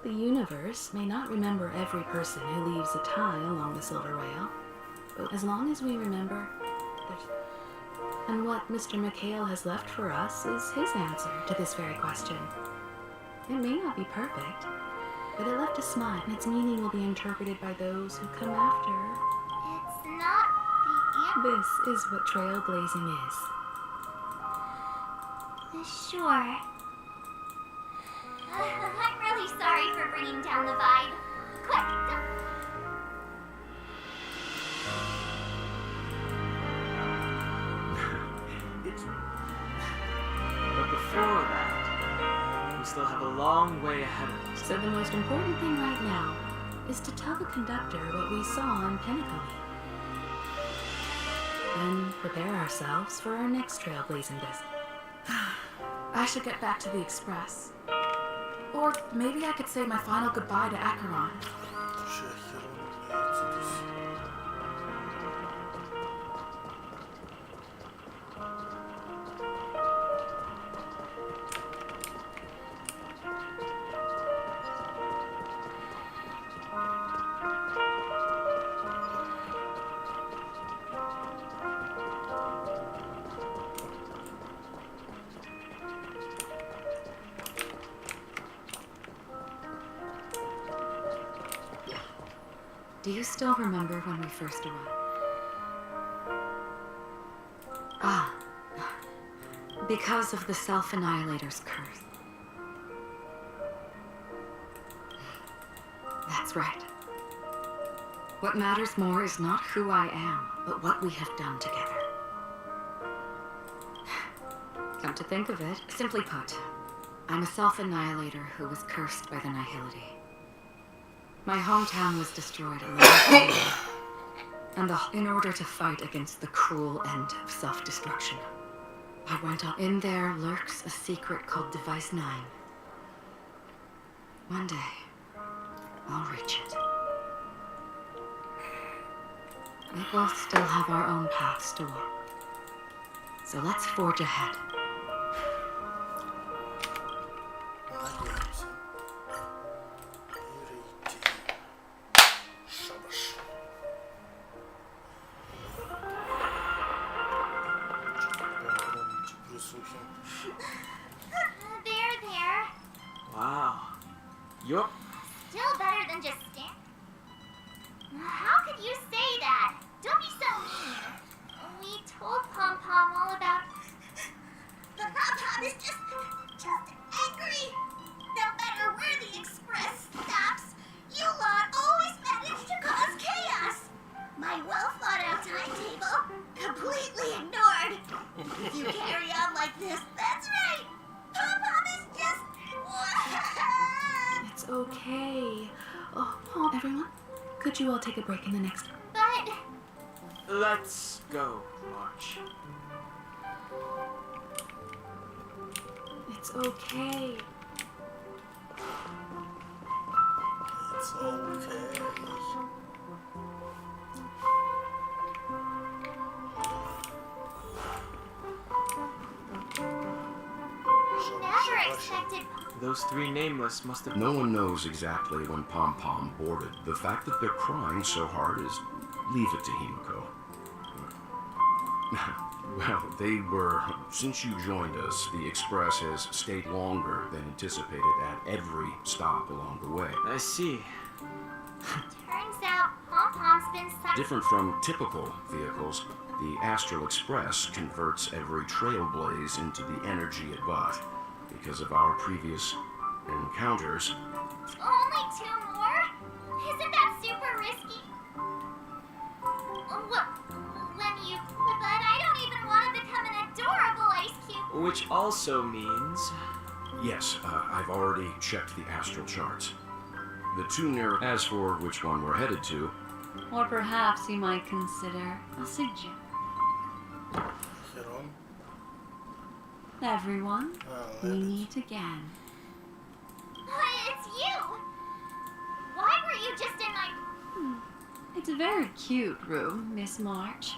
[SPEAKER 8] The universe may not remember every person who leaves a tie along the silver rail, but as long as we remember, and what Mr. McHale has left for us is his answer to this very question. It may not be perfect, but it left a smile, and its meaning will be interpreted by those who come after.
[SPEAKER 5] It's not the end.
[SPEAKER 8] This is what trailblazing is.
[SPEAKER 5] Sure. I'm really sorry for bringing down the vibe. Quick!
[SPEAKER 10] But before that, we still have a long way ahead of us.
[SPEAKER 8] So the most important thing right now is to tell the conductor what we saw in Peniconia. Then prepare ourselves for our next trailblazing visit.
[SPEAKER 15] I should get back to the Express. Or maybe I could say my final goodbye to Acheron.
[SPEAKER 13] Do you still remember when we first arrived? Ah, because of the Self-Annihilator's curse. That's right. What matters more is not who I am, but what we have done together. Come to think of it, simply put, I'm a Self-Annihilator who was cursed by the Nihility. My hometown was destroyed a long time ago, and in order to fight against the cruel end of self-destruction, I went up. In there lurks a secret called Device 9. One day, I'll reach it. We both still have our own paths to walk, so let's forge ahead.
[SPEAKER 5] There.
[SPEAKER 10] Wow. Yup.
[SPEAKER 5] Still better than just stand. How could you say that? Don't be so mean. We told Pom Pom all about... The Pom Pom is just angry. No matter where the Express stops, you lot always manage to cause chaos. My well-thought-out timetable, completely ignored. If you carry on like this, that's right. Pom Pom is just...
[SPEAKER 8] It's okay. Oh, everyone, could you all take a break in the next...
[SPEAKER 5] But...
[SPEAKER 10] Let's go, March.
[SPEAKER 8] It's okay.
[SPEAKER 1] It's okay.
[SPEAKER 5] expected.
[SPEAKER 10] Those three nameless must have...
[SPEAKER 11] No one knows exactly when Pom Pom boarded. The fact that they're crying so hard is... leave it to Himiko. Well, they were... Since you joined us, the Express has stayed longer than anticipated at every stop along the way.
[SPEAKER 10] I see.
[SPEAKER 5] Turns out Pom Pom's been
[SPEAKER 11] Different from typical vehicles, the Astral Express converts every trailblaze into the energy it bought. Because of our previous encounters,
[SPEAKER 5] Only 2 more? Isn't that super risky? But I don't even want to become an adorable ice cube.
[SPEAKER 10] Which also means...
[SPEAKER 11] yes, I've already checked the astral charts. The 2 near... As for which one we're headed to...
[SPEAKER 13] Or perhaps you might consider a suggestion. Everyone, we meet again.
[SPEAKER 5] It's you! Why were you just in my...
[SPEAKER 13] It's a very cute room, Miss March.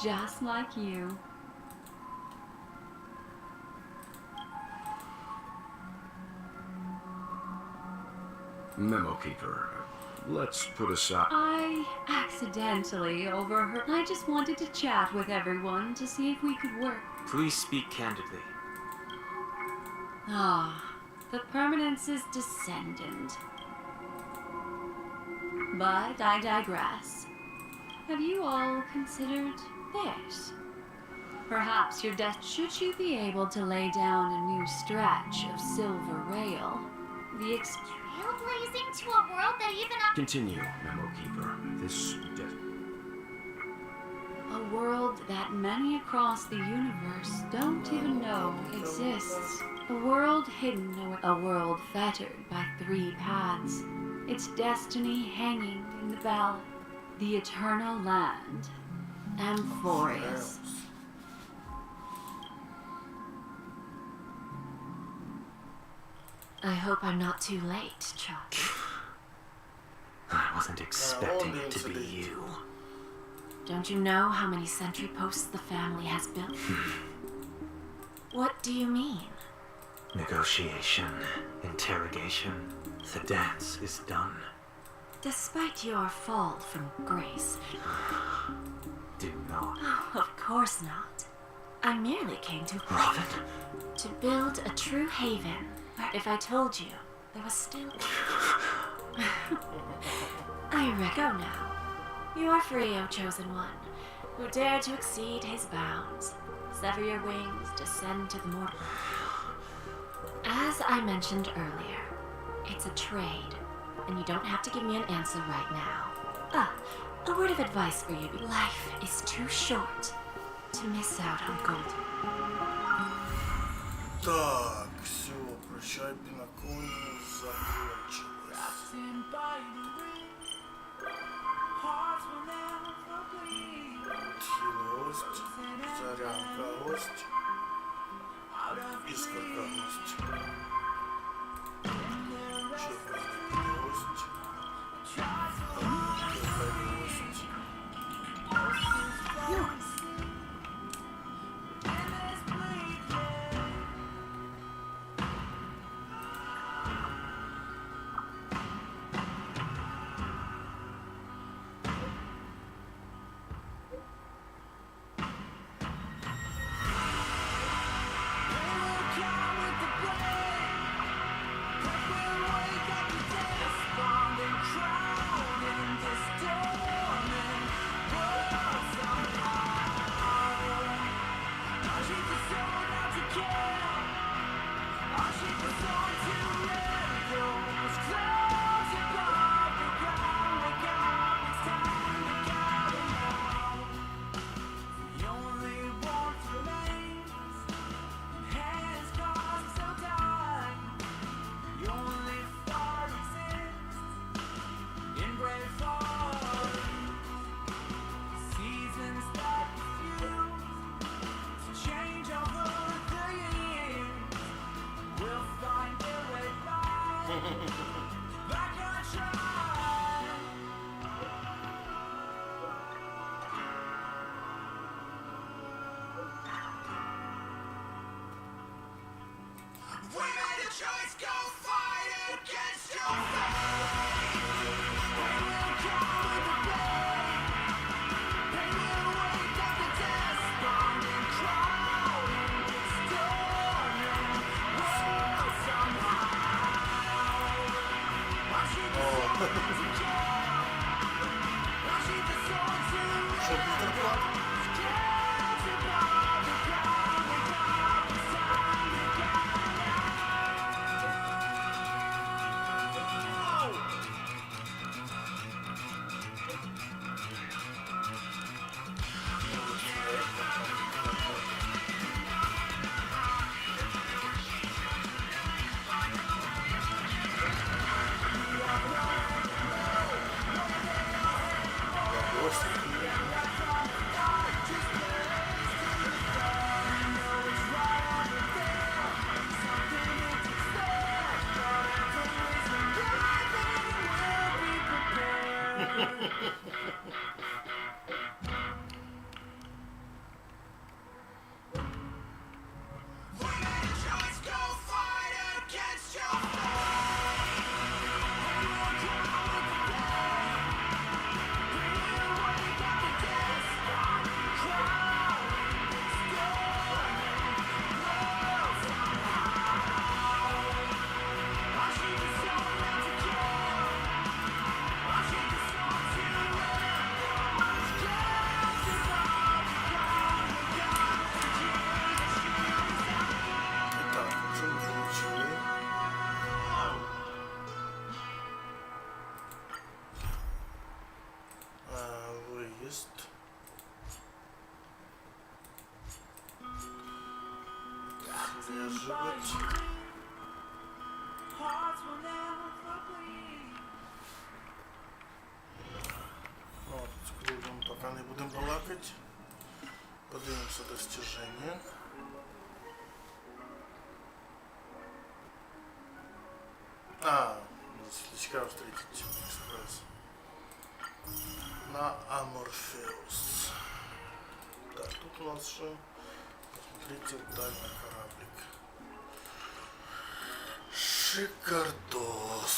[SPEAKER 13] Just like you.
[SPEAKER 11] Memo Keeper, let's put aside...
[SPEAKER 13] I accidentally overheard. I just wanted to chat with everyone to see if we could work.
[SPEAKER 10] Please speak candidly.
[SPEAKER 13] The Permanence's descendant. But I digress. Have you all considered this? Perhaps your death, should you be able to lay down a new stretch of silver rail, the
[SPEAKER 5] Trailblazing to a world that even...
[SPEAKER 11] Continue, Memo Keeper. This...
[SPEAKER 13] a world that many across the universe don't even know exists. A world hidden, a world fettered by 3 paths. Its destiny hanging in the balance. The eternal land. Amphorius. I hope I'm not too late, Chuck.
[SPEAKER 10] I wasn't expecting it to be you.
[SPEAKER 13] Don't you know how many sentry posts the family has built? What do you mean?
[SPEAKER 10] Negotiation, interrogation, the dance is done.
[SPEAKER 13] Despite your fall from grace.
[SPEAKER 10] Do not.
[SPEAKER 13] Oh, of course not. I merely came to...
[SPEAKER 10] Robin?
[SPEAKER 13] To build a true haven. If I told you, there was still... I reckon now. You are free, O Chosen One, who dare to exceed his bounds. Sever your wings, descend to the mortal. As I mentioned earlier, it's a trade, and you don't have to give me an answer right now. A word of advice for you. Life is too short to miss out on gold.
[SPEAKER 1] Так, все, прощай, Пенаконию, закончилось. Хилость, зарянкость, искоркость, чепость,
[SPEAKER 5] When
[SPEAKER 1] Пока не будем балакать. Подивимося достижения. Цікаво встретить экспресс. На Аморфеус. Так, тут у нас что? Посмотрите вдаль на кораблик. Шикардос.